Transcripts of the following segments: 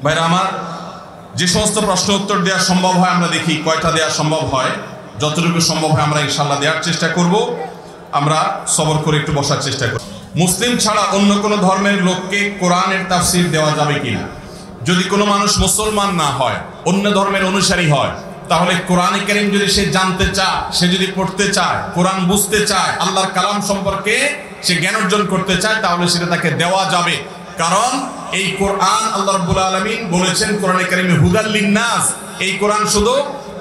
ভাইরা আমার, যে সমস্ত প্রশ্ন উত্তর দেওয়া সম্ভব হয় আমরা দেখি কয়টা দেওয়া সম্ভব হয়। যতটুকু সম্ভব হয় আমরা ইনশাআল্লাহ দেওয়ার চেষ্টা করব। আমরা সবর করে একটু বসার চেষ্টা করব। মুসলিম ছাড়া অন্য কোনো ধর্মের লোককে কোরআনের তাফসীর দেওয়া যাবে কিনা? যদি কোনো মানুষ মুসলমান না হয়, অন্য ধর্মের অনুসারী হয়, তাহলে কোরআনে কারীম যদি সে জানতে চায়, সে যদি পড়তে চায়, কোরআন বুঝতে চায়, আল্লাহর কালাম সম্পর্কে সে জ্ঞান অর্জন করতে চায়, তাহলে সেটা তাকে দেওয়া যাবে। কারণ এই কোরআন আল্লাহ রাব্বুল আলামিন বলেছেন কোরআনে কারীমে হুদাল লিন-নাস। এই কোরআন শুধু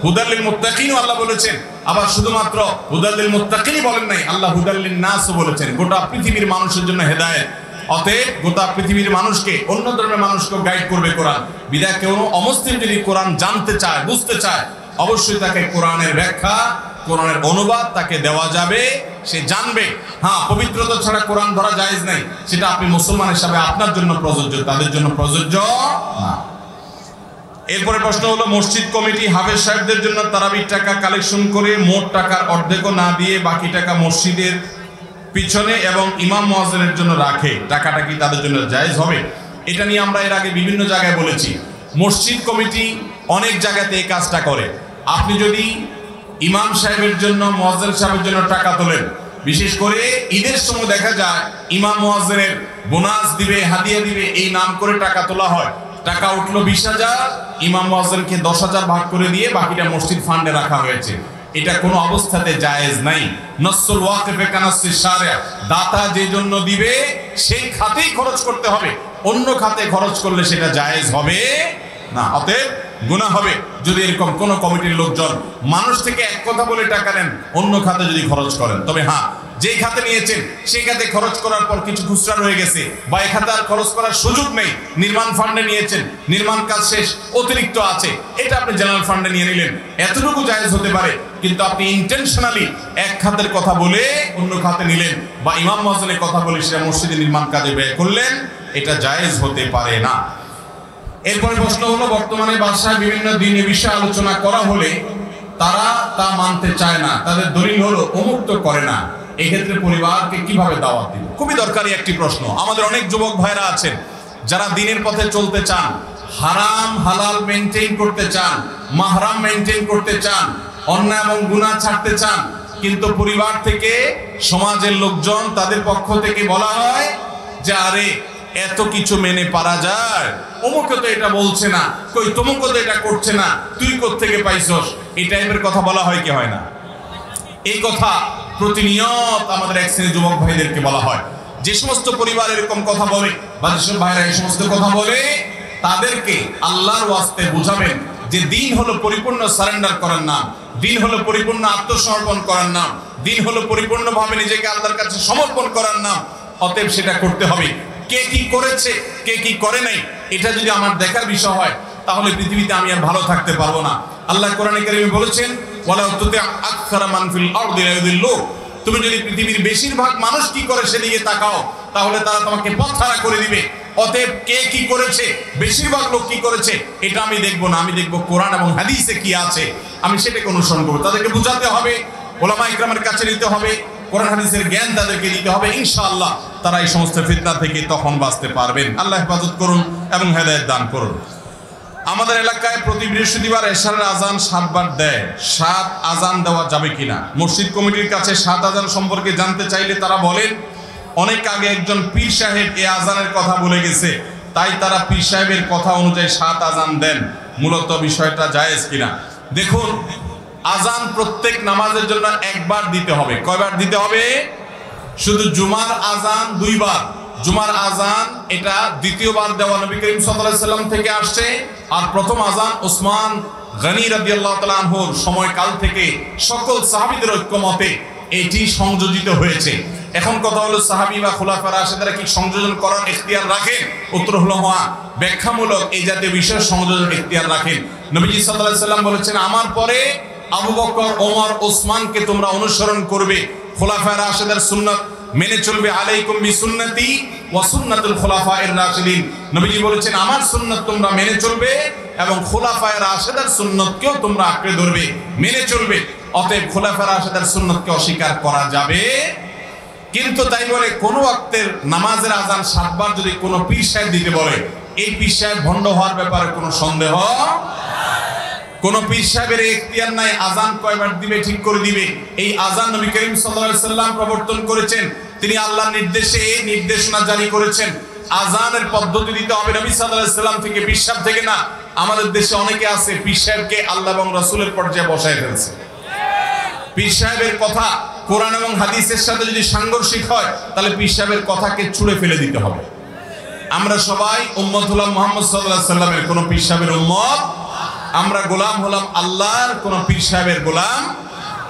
হুদাল লিল মুত্তাকিন আল্লাহ বলেছেন, আবার শুধুমাত্র হুদাল লিল মুত্তাকিন বলেন নাই, আল্লাহ হুদাল লিন-নাস বলেছেন। গোটা পৃথিবীর মানুষের জন্য হেদায়েত। অতএব গোটা পৃথিবীর মানুষকে, অন্য ধর্মের মানুষকে গাইড করবে কোরআন। বিধায় কেউ অমুসলিম যদি কোরআন জানতে চায়, বুঝতে চায়, অবশ্যই তাকে কোরআনের ব্যাখ্যা, কোরআনের অনুবাদ তাকে দেওয়া যাবে, সে জানবে। হ্যাঁ, পবিত্রতা ছাড়া কোরআন ধরা জায়েজ নাই, সেটা আপনি মুসলমান হিসাবে আপনার জন্য প্রযোজ্য, তাদের জন্য প্রযোজ্য না। এরপরে প্রশ্ন হলো, মসজিদ কমিটি হাফেজ সাহেবদের জন্য তারাবির টাকা কালেকশন করে মোট টাকার অর্ধেকও না দিয়ে বাকি টাকা মসজিদের পিছনে এবং ইমাম মুয়াজ্জিনের জন্য রাখে, টাকাটা কি তাদের জন্য জায়েজ হবে? এটা নিয়ে আমরা এর আগে বিভিন্ন জায়গায় বলেছি। মসজিদ কমিটি অনেক জায়গাতে এই কাজটা করে। আপনি যদি ইমাম সাহেবের জন্য, মুয়াজ্জিন সাহেবের জন্য টাকা তোলেন, বিশেষ করে ঈদের সময় দেখা যায় ইমাম মুয়াজ্জিনের বোনাস দিবে, হাদিয়া দিবে, এই নাম করে টাকা তোলা হয়। টাকা উঠলো 20,000, ইমাম মুয়াজ্জিনকে 10,000 ভাগ করে দিয়ে বাকিটা মসজিদ ফান্ডে রাখা হয়েছে। এটা কোনো অবস্থাতে জায়েজ নাই। নসুল ওয়াকিফে কানাসিস শারিয়া, দাতা যে জন্য দিবে সেই খাতেই খরচ করতে হবে, অন্য খাতে খরচ করলে সেটা জায়েজ হবে না। অতএব গুনাহ হবে যদি এরকম কোন কমিটির লোকজন মানুষ থেকে এক কথা বলে টাকা নেন, অন্য খাতে যদি খরচ করেন। তবে হ্যাঁ, যেই খাতে নিয়েছেন সেই খাতে খরচ করার পর কিছু খুচরা রয়ে গেছে বা এই খাতে আর খরচ করার সুযোগ নেই, নির্মাণ ফান্ডে নিয়েছেন, নির্মাণ কাজ শেষ, অতিরিক্ত আছে, এটা আপনি জেনারেল ফান্ডে নিয়ে নিলেন, এতটুকু জায়েজ হতে পারে। কিন্তু আপনি ইন্টেনশনালি এক খাতের কথা বলে অন্য খাতে নিলেন বা ইমাম মুয়াজ্জিনের কথা বলে সেটা মসজিদের নির্মাণ কাজে ব্যয় করলেন, এটা জায়েজ হতে পারে না। এরপরে প্রশ্ন হলো, বর্তমানে বাদশাহ বিভিন্ন দিনে বিষয়ে আলোচনা করা হলে তারা তা মানতে চায় না, তাদের দলিল হলো অমুক তো করে না, এক্ষেত্রে পরিবারকে কিভাবে দাওয়াত দিবে? খুবই দরকারি একটি প্রশ্ন। আমাদের অনেক যুবক ভাইরা আছেন যারা দিনের পথে চলতে চান, হারাম হালাল মেনটেন করতে চান, মাহরাম মেনটেন করতে চান, অন্যায় এবং গুনাহ ছাড়তে চান, কিন্তু পরিবার থেকে, সমাজের লোকজন, তাদের পক্ষ থেকে বলা হয় যে আরে এত কিছু মেনে পারা যায়, অমুকে তো এটা বলছে না, কই তমুকে তো এটা করছে না, তুই কোত্থেকে পাইছস, এই টাইপের কথা বলা হয় কি হয় না? এই কথা প্রতিনিয়ত আমাদের এক শ্রেণীর যুবক ভাইদেরকে বলা হয়। যে সমস্ত পরিবার এরকম কথা বলে বা যেসব ভাইরা এই সমস্ত কথা বলে, তাদেরকে আল্লাহর ওয়াস্তে বুঝাবেন যে দিন হলো পরিপূর্ণ সারেন্ডার করার নাম, দিন হলো পরিপূর্ণ আত্মসমর্পণ করার নাম, দিন হলো পরিপূর্ণভাবে নিজেকে আল্লাহর কাছে সমর্পণ করার নাম। অতএব সেটা করতে হবে। কে কি করেছে, কে কি করে নাই, এটা যদি আমার দেখার বিষয় হয়, তাহলে পৃথিবীতে আমি আর ভালো থাকতে পারবো না। আল্লাহ কোরআনে কারীমে বলেছেন, ওয়ালা তুতি আকসারা মান ফিল আরদি লা ইউদিল্লুক, তুমি যদি পৃথিবীর বেশিরভাগ মানুষ কি করে সেদিকে তাকাও, তাহলে তারা তোমাকে পথহারা করে দিবে। অতএব কে কি করেছে, বেশিরভাগ লোক কি করেছে, এটা আমি দেখবো না, আমি দেখবো কোরআন এবং হাদিসে কি আছে, আমি সেটাকে অনুসরণ করবো। তাদেরকে বুঝাতে হবে, ওলামা ইকরামের কাছে নিতে হবে, কোরআন হাদিসের জ্ঞান তাদেরকে দিতে হবে। ইনশাআল্লাহ তারা এই সমস্ত ফিতনা থেকে তখন বাঁচতে পারবেন। আল্লাহ হেফাজত করুন এবং হেদায়েত দান করুন। আমাদের এলাকায় প্রতি বৃহস্পতিবার এশারের আজান 7 বার দেয়, 7 আজান দেওয়া যাবে কিনা? মসজিদ কমিটির কাছে 7 আজান সম্পর্কে জানতে চাইলে তারা বলেন, অনেক আগে একজন পীর সাহেব এই আজানের কথা বলে গেছে, তাই তারা পীর সাহেবের কথা অনুযায়ী 7 আজান দেন। মূলত বিষয়টা জায়েজ কিনা? দেখুন, আজান প্রত্যেক নামাজের জন্য একবার দিতে হবে। কয়বার দিতে হবে? শুধু জুমার আজান 2 বার। জুমার আজান এটা দ্বিতীয়বার দেওয়া নবী করিম সাল্লাল্লাহু আলাইহি সাল্লাম থেকে আসছে, আর প্রথম আজান ওসমান গনি রাদিয়াল্লাহু তাআলা আনহুর সময়কাল থেকে সকল সাহাবীদের ঐক্যমতে এটি সংযোজিত হয়েছে। এখন কথা হলো, সাহাবী বা খুলাফা রাশিদরা কি সংযোজন করার ইখতিয়ার রাখেন? উত্তর হলো হ্যাঁ, ব্যাখ্যামূলক এই জাতীয় বিষয় সংযোজন ইখতিয়ার রাখেন। নবীজি সাল্লাল্লাহু আলাইহি সাল্লাম বলেছেন, আমার পরে আবু বকর, ওমর, ওসমানকে তোমরা অনুসরণ করবে, খুলাফা রাশিদের সুন্নাত মেনে চলবে। আলাইকুম বিসুন্নতি ওয়া সুন্নাতুল খুলাফায়ে রাশিদিন। নবীজি বলেছেন, আমার সুন্নাত তোমরা মেনে চলবে এবং খুলাফায়ে রাশিদের সুন্নাতকেও তোমরা আঁকড়ে ধরবে, মেনে চলবে। অতএব খুলাফায়ে রাশিদের সুন্নাতকে অস্বীকার করা যাবে? কিন্তু তাই বলে কোন ওয়াক্তের নামাজের আজান 7 বার যদি কোনো পীর সাহেব দিতে বলে, এই পীর সাহেব ভণ্ড হওয়ার ব্যাপারে কোনো সন্দেহ, কোন পীর সাহেবের এখতিয়ার নাই আজান কয়বার দিবে ঠিক করে দিবে। এই আজান নবী করিম সাল্লাল্লাহু আলাইহি সাল্লাম প্রবর্তন করেছেন, তিনি আল্লাহর নির্দেশে এই নির্দেশনা জারি করেছেন। আজানের পদ্ধতি দিতে হবে নবী সাল্লাল্লাহু আলাইহি সাল্লাম থেকে, পীর সাহেব থেকে না। আমাদের দেশে অনেকে আছে পীর সাহেবকে আল্লাহ এবং রাসূলের পর্যায়ে বসায় ফেলছে। পীর সাহেবের কথা কোরআন এবং হাদিসের সাথে যদি সাংঘর্ষিক হয় তাহলে পীর সাহেবের কথাকে ছুঁড়ে ফেলে দিতে হবে। আমরা সবাই উম্মত হলাম মুহাম্মদ সাল্লাল্লাহু আলাইহি সাল্লামের, কোন পীর সাহেবের উম্মত। আমরা গোলাম হলাম আল্লাহর, কোন পীর সাহেবের গোলাম,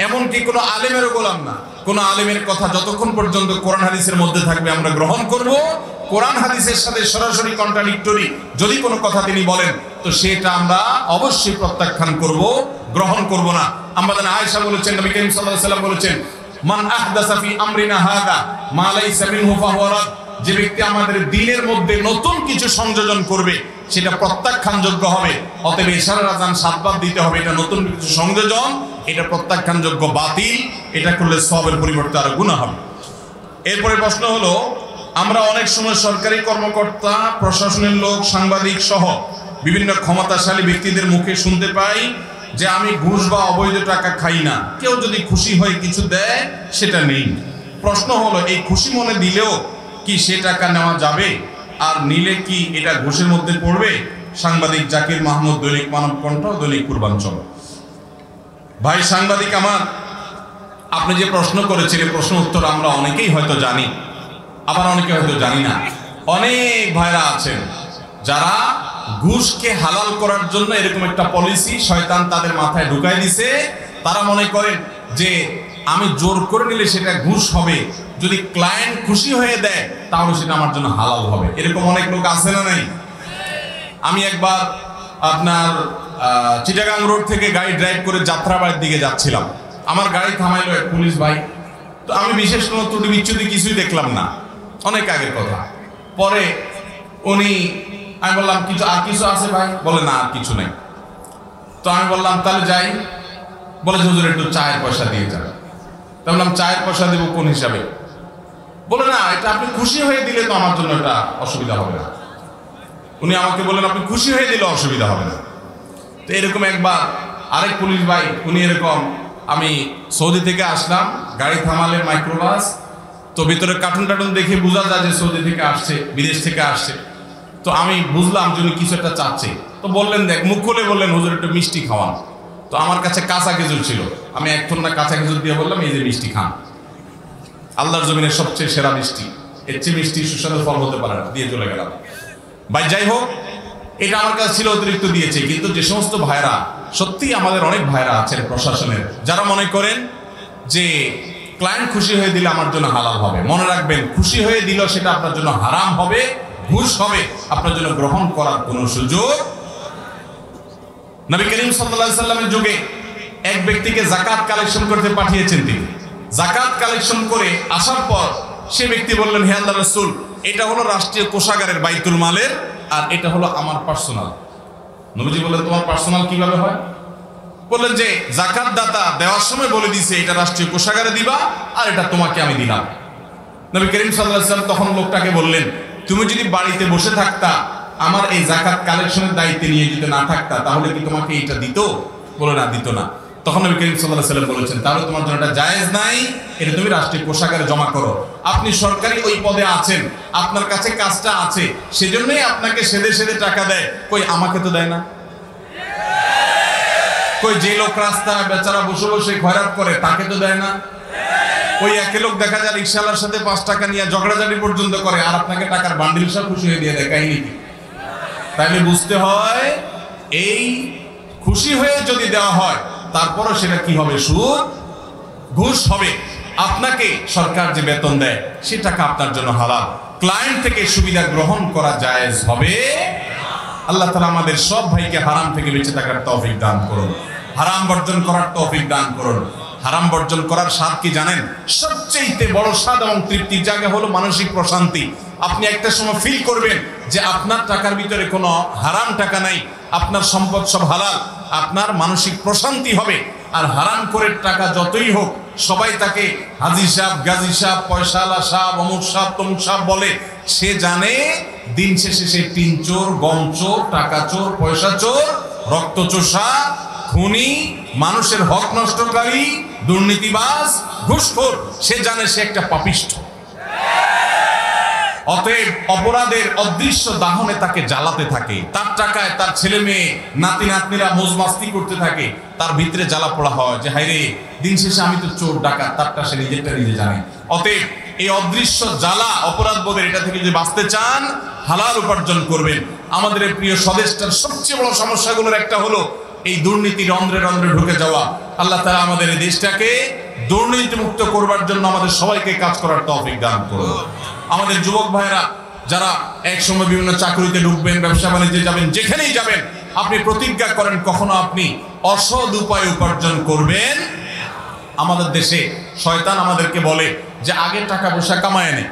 এমনকি কোন আলেমেরও গোলাম না। কোন আলেমের কথা যতক্ষণ পর্যন্ত কোরআন হাদিসের মধ্যে থাকবে আমরা গ্রহণ করব। কোরআন হাদিসের সাথে সরাসরি কন্ট্রাডিক্টরি যদি কোনো কথা তিনি বলেন তো সেটা আমরা অবশ্যই প্রত্যাখ্যান করব, গ্রহণ করব না। আমাদের আয়েশা বলেছেন, নবী করিম সাল্লাল্লাহু আলাইহি সাল্লাম বলেছেন, মান আহদাসা ফি আমরিনা হাযা মা লাইসা মিনহু ফাহুয়া রাদ। যে ব্যক্তি আমাদের দ্বীনের মধ্যে নতুন কিছু সংযোজন করবে সেটা প্রত্যাখ্যানযোগ্য হবে। অতএব ইশারার আযান 7 বার দিতে হবে, এটা নতুন কিছু সংযোজন, এটা প্রত্যাখ্যানযোগ্য, বাতিল। এটা করলে সওয়াবের পরিবর্তে আরো গুনাহ হবে। এরপরে প্রশ্ন হলো, আমরা অনেক সময় সরকারি কর্মকর্তা, প্রশাসনের লোক, সাংবাদিক সহ বিভিন্ন ক্ষমতাশালী ব্যক্তিদের মুখে শুনতে পাই যে আমি ঘুষ বা অবৈধ টাকা খাই না, কেউ যদি খুশি হয়ে কিছু দেয় সেটা নেই। প্রশ্ন হলো, এই খুশি মনে দিলেও কি সে টাকা নেওয়া যাবে? আর নিলে কি এটা ঘুষের মধ্যে পড়বে? সাংবাদিক জাকির মাহমুদ, দৈনিক মানবকণ্ঠ, দৈনিক পূর্বাঞ্চল। ভাই সাংবাদিক আমার, আপনি যে প্রশ্ন করেছেন এই প্রশ্ন উত্তর আমরা অনেকেই হয়তো জানি, আবার অনেকে হয়তো জানি না। অনেক ভাইরা আছেন যারা ঘুষকে হালাল করার জন্য এরকম একটা পলিসি শয়তান তাদের মাথায় ঢুকাই দিছে। তারা মনে করেন যে আমি জোর করে নিলে সেটা ঘুষ হবে, যদি ক্লায়েন্ট খুশি হয়ে দেয় তাহলে সেটা আমার জন্য হালাল হবে। এরকম অনেক লোক আছে না নাই? আমি একবার আপনার চিটাগাং রোড থেকে গাড়ি ড্রাইভ করে যাত্রাবাড়ির দিকে যাচ্ছিলাম। আমার গাড়ি থামাইলো এক পুলিশ ভাই। তো আমি বিশেষ কোনো ত্রুটি বিচ্যুতি কিছুই দেখলাম না, অনেক আগের কথা। পরে উনি, আমি বললাম কিছু আর কিছু আছে ভাই? বলে না আর কিছু নাই। তো আমি বললাম তাহলে যাই। বলে হুজুর একটু চায়ের পয়সা দিয়ে যান। তা বললাম চায়ের পয়সা দেবো কোন হিসাবে? বলে না, এটা আপনি খুশি হয়ে দিলে তো আমার জন্য এটা অসুবিধা হবে না। উনি আমাকে বললেন আপনি খুশি হয়ে দিলে অসুবিধা হবে না। তো এরকম একবার আরেক পুলিশ ভাই, উনি এরকম, আমি সৌদি থেকে আসলাম, গাড়ি থামালেন মাইক্রোবাস। তো ভিতরে কার্টুন টার্টুন দেখে বোঝা যায় যে সৌদি থেকে আসছে, বিদেশ থেকে আসছে। তো আমি বুঝলাম যে উনি কিছু একটা চাচ্ছে। তো বললেন, দেখ, মুখ খুলে বললেন হুজুর একটু মিষ্টি খাওয়ান। তো আমার কাছে কাঁচা খেজুর ছিল, আমি এক না কাঁচা খেজুর দিয়ে বললাম এই যে মিষ্টি খান, আল্লাহর জমিনের সবচেয়ে সেরা মিষ্টি, এর চেয়ে মিষ্টি সুস্বাদু ফল হতে পারে না, দিয়ে চলে গেলাম। ভাই যাই হোক, এটা আমার কাছে ছিল, অতিরিক্ত দিয়েছে। কিন্তু যে সমস্ত ভাইরা, সত্যি আমাদের অনেক ভাইরা আছেন প্রশাসনের, যারা মনে করেন যে ক্লায়েন্ট খুশি হয়ে দিলে আমার জন্য হালাল হবে, মনে রাখবেন খুশি হয়ে দিল সেটা আপনার জন্য হারাম হবে, ঘুষ হবে, আপনার জন্য গ্রহণ করার কোনো সুযোগ। নবী করিম সাল্লাল্লাহু আলাইহি সাল্লামের যুগে এক ব্যক্তিকে যাকাত কালেকশন করতে পাঠিয়েছেন। তিনি যাকাত কালেকশন করে আসার পর সে ব্যক্তি বললেন, হে আল্লাহর রাসূল, এটা হলো রাষ্ট্রীয় কোষাগারের বাইতুল মালের, আর এটা হলো আমার পার্সোনাল। নবীজি বললেন, তোমার পার্সোনাল কিভাবে হয়? বললেন যে যাকাত দাতা দেওয়ার সময় বলে দিয়েছে এটা রাষ্ট্রীয় কোষাগারে দিবা, আর এটা তোমাকে আমি দিলাম। নবী করিম সাল্লাল্লাহু আলাইহি সাল্লাম তখন লোকটাকে বললেন, তুমি যদি বাড়িতে বসে থাকতা, আমার এই যাকাত কালেকশনের দায়িত্বে নিয়ে যদি না থাকতা, তাহলে কি তোমাকে এটা দিত? বলে না, দিত না। তখন নবী করিম সাল্লাল্লাহু আলাইহি সাল্লাম বলেছেন, তাহলে তোমার জন্য এটা জায়েজ নাই, এটা তুমি রাষ্ট্রীয় কোষাগারে জমা করো। আপনি সরকারি ওই পদে আছেন, আপনার কাছে কাজটা আছে, সেজন্যই আপনাকে সেদে সেদে টাকা দেয়। কই আমাকে তো দেয় না। কই যে লোক রাস্তায় বেচারা বসে বসে খয়রাত করে তাকে তো দেয় না। ওই একই লোক দেখা যায় রিকশাওয়ালার সাথে 5 টাকা নিয়ে ঝগড়াঝাটি পর্যন্ত করে, আর আপনাকে টাকার বান্ডিল সব খুশি হয়ে দিয়ে দেয়। কাহিনী কি? তাইলে বুঝতে হয়, এই খুশি হয়ে যদি দেওয়া হয় তারপরও সেটা কি হবে? সুদ, ঘুষ হবে। আপনাকে সরকার যে বেতন দেয় সে টাকা আপনার জন্য হালাল, ক্লায়েন্ট থেকে সুবিধা গ্রহণ করা জায়েজ হবে। আল্লাহ তাআলা আমাদের সব ভাইকে হারাম থেকে বেঁচে থাকার তৌফিক দান করুন, হারাম বর্জন করার তৌফিক দান করুন। হারাম বর্জন করার স্বাদ কি জানেন? সবচেয়ে বড় স্বাদ এবং তৃপ্তির জায়গা হলো মানসিক প্রশান্তি। আপনি একটা সময় ফিল করবেন যে আপনার টাকার ভিতরে কোনো হারাম টাকা নাই, আপনার সম্পদ সব হালাল, আপনার মানসিক প্রশান্তি হবে। আর হারাম করে টাকা যতই হোক, সবাই তাকে হাজি সাহেব, গাজী সাহেব, পয়সাওয়ালা সাহেব, অমুক সাহেব, তমুক সাহেব বলে, সে জানে দিন শেষে সে টিন চোর, গম চোর, টাকা চোর, পয়সা চোর, রক্তচোষা, খুনি, মানুষের হক নষ্টকারী, দুর্নীতিবাজ, ঘুষখোর। সে জানে সে একটা পাপিষ্ঠ। অতএব অপরাধের অদৃশ্য দাহনে তাকে জ্বালাতে থাকে। তার টাকায় তার ছেলে মেয়ে, নাতি নাতনিরা মৌজ মাস্তি করতে থাকে। তার ভিতরে জ্বালা পোড়া হয় যে হায় রে, দিন শেষে আমি তো চোর, ডাকাত। তারটা সে নিজেরটা নিজে জানে। অতএব এই অদৃশ্য জ্বালা, অপরাধ বোধের, এটা থেকে যদি বাঁচতে চান, হালাল উপার্জন করবেন। আমাদের এই প্রিয় স্বদেশটার সবচেয়ে বড় সমস্যাগুলোর একটা হলো এই দুর্নীতির রন্ধ্রে রন্ধ্রে ঢুকে যাওয়া। আল্লাহ তাআলা আমাদের এই দেশটাকে দুর্নীতি মুক্ত করবার জন্য আমাদের সবাইকে কাজ করার তৌফিক দান করুন। আমাদের যুবক ভাইরা যারা এক সময় বিভিন্ন চাকরিতে ঢুকবেন, ব্যবসা বাণিজ্যে যাবেন, যেখানেই যাবেন, আপনি প্রতিজ্ঞা করেন কখনো আপনি অসৎ উপায়ে উপার্জন করবেন। আমাদের দেশে শয়তান আমাদেরকে বলে যে আগে টাকা পয়সা কামায় নে,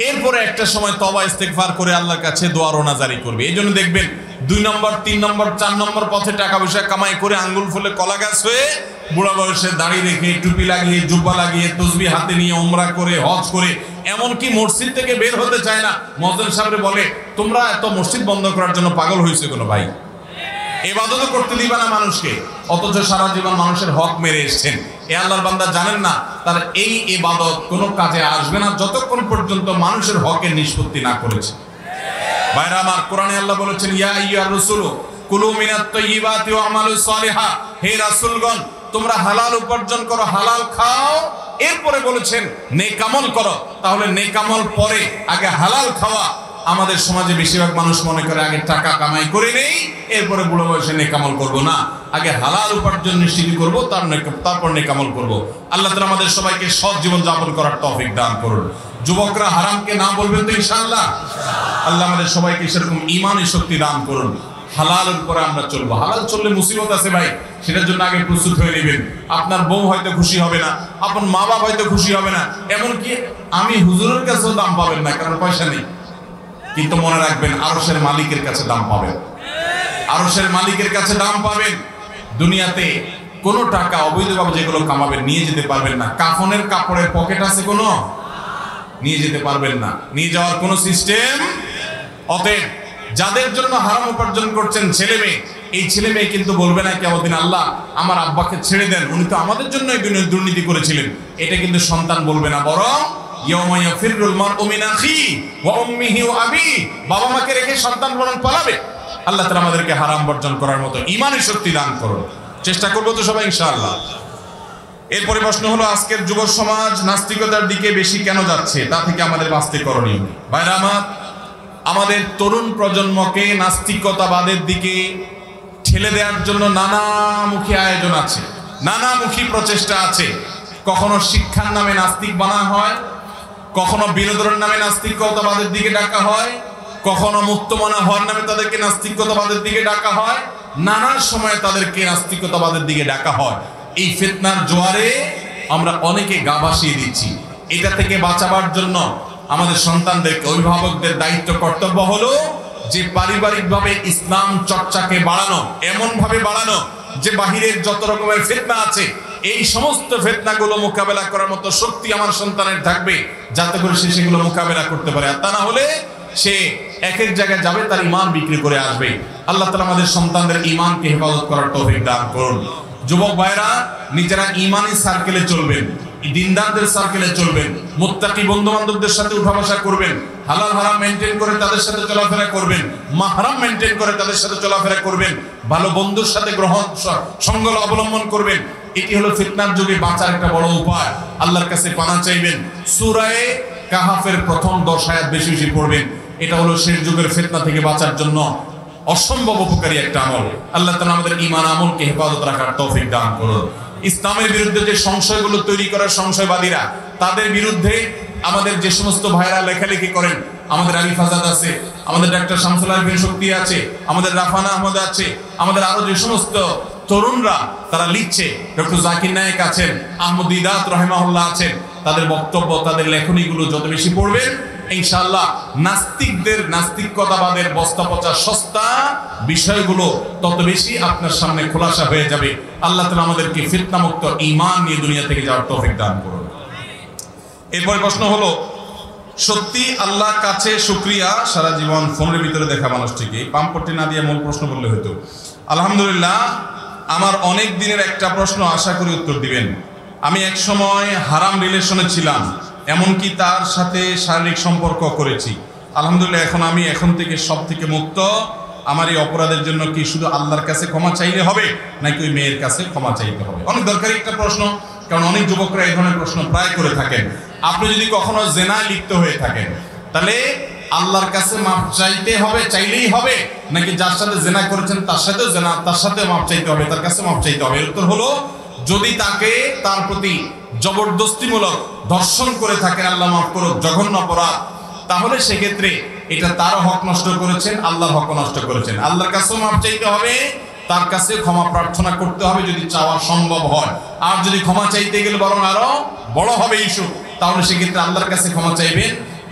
এরপরে একটা সময় তওবা ইস্তেগফার করে আল্লাহর কাছে দোয়া রোনাজারি করবে। এই জন্য দেখবেন 2 নম্বর, 3 নম্বর, 4 নম্বর পথে টাকা পয়সা কামাই করে আঙ্গুল ফুলে কলা গাছ হয়ে বুড়া বয়সে দাড়ি রেখে, টুপি লাগিয়ে, জুব্বা লাগিয়ে, তসবিহ হাতে নিয়ে, উমরা করে, হজ করে, এমনকি মসজিদ থেকে বের হতে চায় না। মুয়াজ্জিন সাহেব বলে তোমরা এত মসজিদ বন্ধ করার জন্য পাগল হয়েছে কোনো ভাই? ইবাদত করতে দিবা না মানুষকে, অথচ সারা জীবন মানুষের হক মেরে এসেছেন। এ আল্লাহর বান্দা জানেন না তার এই ইবাদত কোনো কাজে আসবে না যতক্ষণ পর্যন্ত মানুষের হকের নিষ্পত্তি না করেছে। ভাইরা আমার, কোরআনে আল্লাহ বলেছেন ইয়া আইয়ুহার রাসূলু কুলু মিনাত তাইয়্যিবাতি ওয়া আমালু সালিহা, হে রাসূলগণ তোমরা হালাল উপার্জন করো, হালাল খাও, এরপরে বলেছেন নেক আমল করো। তাহলে নেক আমল পরে, আগে হালাল খাওয়া। আমাদের সমাজে বেশিরভাগ মানুষ মনে করে আগে টাকা কামাই করে নেই, এরপরে বুড়ো বয়সে নেক আমল করবো না, আগে হালাল উপার্জন নিশ্চিত করবো, তারপর নেক আমল করবো। আল্লাহ তাআলা আমাদের সবাইকে সৎ জীবন যাপন করার তৌফিক দান করুন। যুবকরা হারামকে না বলবেন তো ইনশাআল্লাহ? আল্লাহ আমাদের সবাইকে সেরকম ঈমানি শক্তি দান করুন। হালালের উপরে আমরা চলবো। হালাল চললে মুসিবত আছে ভাই, সেটার জন্য আগে প্রস্তুত হয়ে নেবেন। আপনার বউ হয়তো খুশি হবে না, আপনার মা বাবা হয়তো খুশি হবে না, এমনকি আমি হুজুরের কাছেও দাম পাবেন না, কারণ পয়সা নেই। কিন্তু মনে রাখবেন আরশের মালিকের কাছে দাম পাবেন। আরশের মালিকের কাছে দাম পাবেন। দুনিয়াতে কোনো টাকা অবৈধভাবে যেগুলো কামাবেন নিয়ে যেতে পারবেন না। কাফনের কাপড়ের পকেট আছে কোনো? নিয়ে যেতে পারবেন না, নিয়ে যাওয়ার কোনো সিস্টেম। অতএব যাদের জন্য হারাম উপার্জন করছেন ছেলে মেয়ে, এই ছেলে মেয়ে কিন্তু বলবে না কিয়ামত দিন আল্লাহ আমার আব্বাকে ছেড়ে দেন, উনি তো আমাদের জন্য দুর্নীতি করেছিলেন। এটা কিন্তু সন্তান বলবে না, বরং ইয়াউমা ইয়াফিরুল মারউ মিন আখিহি ওয়া উম্মিহি ওয়া আবিহি, বাবা মাকে রেখে সন্তান বরং পালাবে। আল্লাহ তাআলা আমাদেরকে হারাম বর্জন করার মতো ঈমানের শক্তি দান করুন। চেষ্টা করবো তো সবাই ইনশাআল্লাহ। এরপরে প্রশ্ন হলো আজকের যুব সমাজ নাস্তিকতার দিকে বেশি কেন যাচ্ছে, তা থেকে আমাদের বাঁচতে করণীয়। ভাইরা আমার, আমাদের তরুণ প্রজন্মকে নাস্তিকতাবাদের দিকে ঠেলে দেওয়ার জন্য নানামুখী আয়োজন আছে, নানামুখী প্রচেষ্টা আছে। কখনো শিক্ষার নামে নাস্তিক বানা হয়, কখনো বিনোদনের নামে নাস্তিকতাবাদের দিকে ডাকা হয়, কখনো মুক্তমনা হওয়ার নামে তাদেরকে নাস্তিকতাবাদের দিকে ডাকা হয়, নানা সময় তাদেরকে নাস্তিকতাবাদের দিকে ডাকা হয়। এই ফিতনার জোয়ারে আমরা অনেকে গা ভাসিয়ে দিচ্ছি। এটা থেকে বাঁচাবার জন্য আমাদের সন্তানদেরকে, অভিভাবকদের দায়িত্ব, কর্তব্য হলো যে পারিবারিকভাবে ইসলাম চর্চাকে বাড়ানো, এমন ভাবে বাড়ানো যে বাহিরের যত রকমের ফিতনা আছে এই সমস্ত ফিতনাগুলো মোকাবেলা করার মতো শক্তি আমার সন্তানের থাকবে, যাতে করে সে সেগুলো মোকাবেলা করতে পারে। আর তা না হলে সে এক এক জায়গায় যাবে, তার ঈমান বিক্রি করে আসবে। আল্লাহ তাআলা আমাদের সন্তানদের ঈমানকে হেফাজত করার তৌফিক দান করুন। যুবক ভাইরা নিজেরা ঈমানি সার্কেলে চলবেন, দিনদারদের সার্কেলে চলবেন, মুত্তাকি বন্ধু বান্ধবদের সাথে উঠা বসা করবেন, হালাল হারাম মেনটেন করে তাদের সাথে চলাফেরা করবেন, মাহরাম মেনটেন করে তাদের সাথে চলাফেরা করবেন, ভালো বন্ধুর সাথে সঙ্গ অবলম্বন করবেন। এটি হলো ফিতনার যুগে বাঁচার একটা বড় উপায়। আল্লাহর কাছে পানা চাইবেন। সূরা কাহাফের প্রথম 10 আয়াত বেশি বেশি পড়বেন। এটা হলো শেষ যুগের ফিতনা থেকে বাঁচার জন্য অসম্ভব উপকারী একটা আমল। আল্লাহ তাআলা আমাদের ঈমান আমলকে হেফাজত রাখার তৌফিক দান করুন। ইসলামের বিরুদ্ধে যে সংশয়গুলো তৈরি করার সংশয়বাদীরা, তাদের বিরুদ্ধে আমাদের যে সমস্ত ভাইরা লেখালেখি করেন, আমাদের আরিফ আজাদ আছে, আমাদের ডাক্তার শামসুল আরিফিন শক্তি আছে, আমাদের রাফানা আহমদ আছে, আমাদের আরো যে সমস্ত তরুণরা তারা লিখছে, ডক্টর জাকির নায়েক আছেন, আহমদ দিদাত রাহিমাহুল্লাহ আছেন, তাদের বক্তব্য, তাদের লেখনীগুলো যত বেশি পড়বেন ইনশাআল্লাহ নাস্তিকদের, নাস্তিকতাবাদের বস্তা পচা সস্তা বিষয়গুলো তত বেশি আপনার সামনে খোলাসা হয়ে যাবে। আল্লাহ তাআলা আমাদেরকে ফিতনামুক্ত ঈমান নিয়ে দুনিয়া থেকে যাওয়ার তৌফিক দান করুন। এরপর প্রশ্ন হলো সত্যি আল্লাহর কাছে শুকরিয়া, সারা জীবন ফোনের ভিতরে দেখা মানুষটিকে পাম্পটি না দিয়ে মূল প্রশ্ন বললে হতো। আলহামদুলিল্লাহ, আমার অনেক দিনের একটা প্রশ্ন, আশা করি উত্তর দিবেন। আমি এক সময় হারাম রিলেশনে ছিলাম, এমনকি তার সাথে শারীরিক সম্পর্ক করেছি। আলহামদুলিল্লাহ, এখন থেকে সব থেকে মুক্ত। আমার এই অপরাধের জন্য কি শুধু আল্লাহর কাছে ক্ষমা চাইলে হবে, নাকি ওই মেয়ের কাছে ক্ষমা চাইতে হবে? অনেক দরকারি একটা প্রশ্ন, কারণ অনেক যুবকরা এই ধরনের প্রশ্ন প্রায় করে থাকেন। আপনি যদি কখনো জেনায় লিপ্ত হয়ে থাকেন, তাহলে আল্লাহর কাছে মাপ চাইতে হবে, চাইলেই হবে, নাকি যার সাথে জেনা করেছেন তার সাথে মাপ চাইতে হবে, তার কাছে মাপ চাইতে হবে? উত্তর হলো, যদি তাকে তার প্রতি জবরদস্তিমূলক ধর্ষণ করে থাকেন, আল্লাহ মাফ করুক, জঘন্য অপরাধ, তাহলে সেক্ষেত্রে এটা তার হক নষ্ট করেছেন, আল্লাহর হক নষ্ট করেছেন। আল্লাহর কাছেও মাপ চাইতে হবে, তার কাছে ক্ষমা প্রার্থনা করতে হবে যদি চাওয়া সম্ভব হয়। আর যদি ক্ষমা চাইতে গেলে বরং আরো বড় হবে ইস্যু, তাহলে সেক্ষেত্রে আল্লাহর কাছে ক্ষমা চাইবেন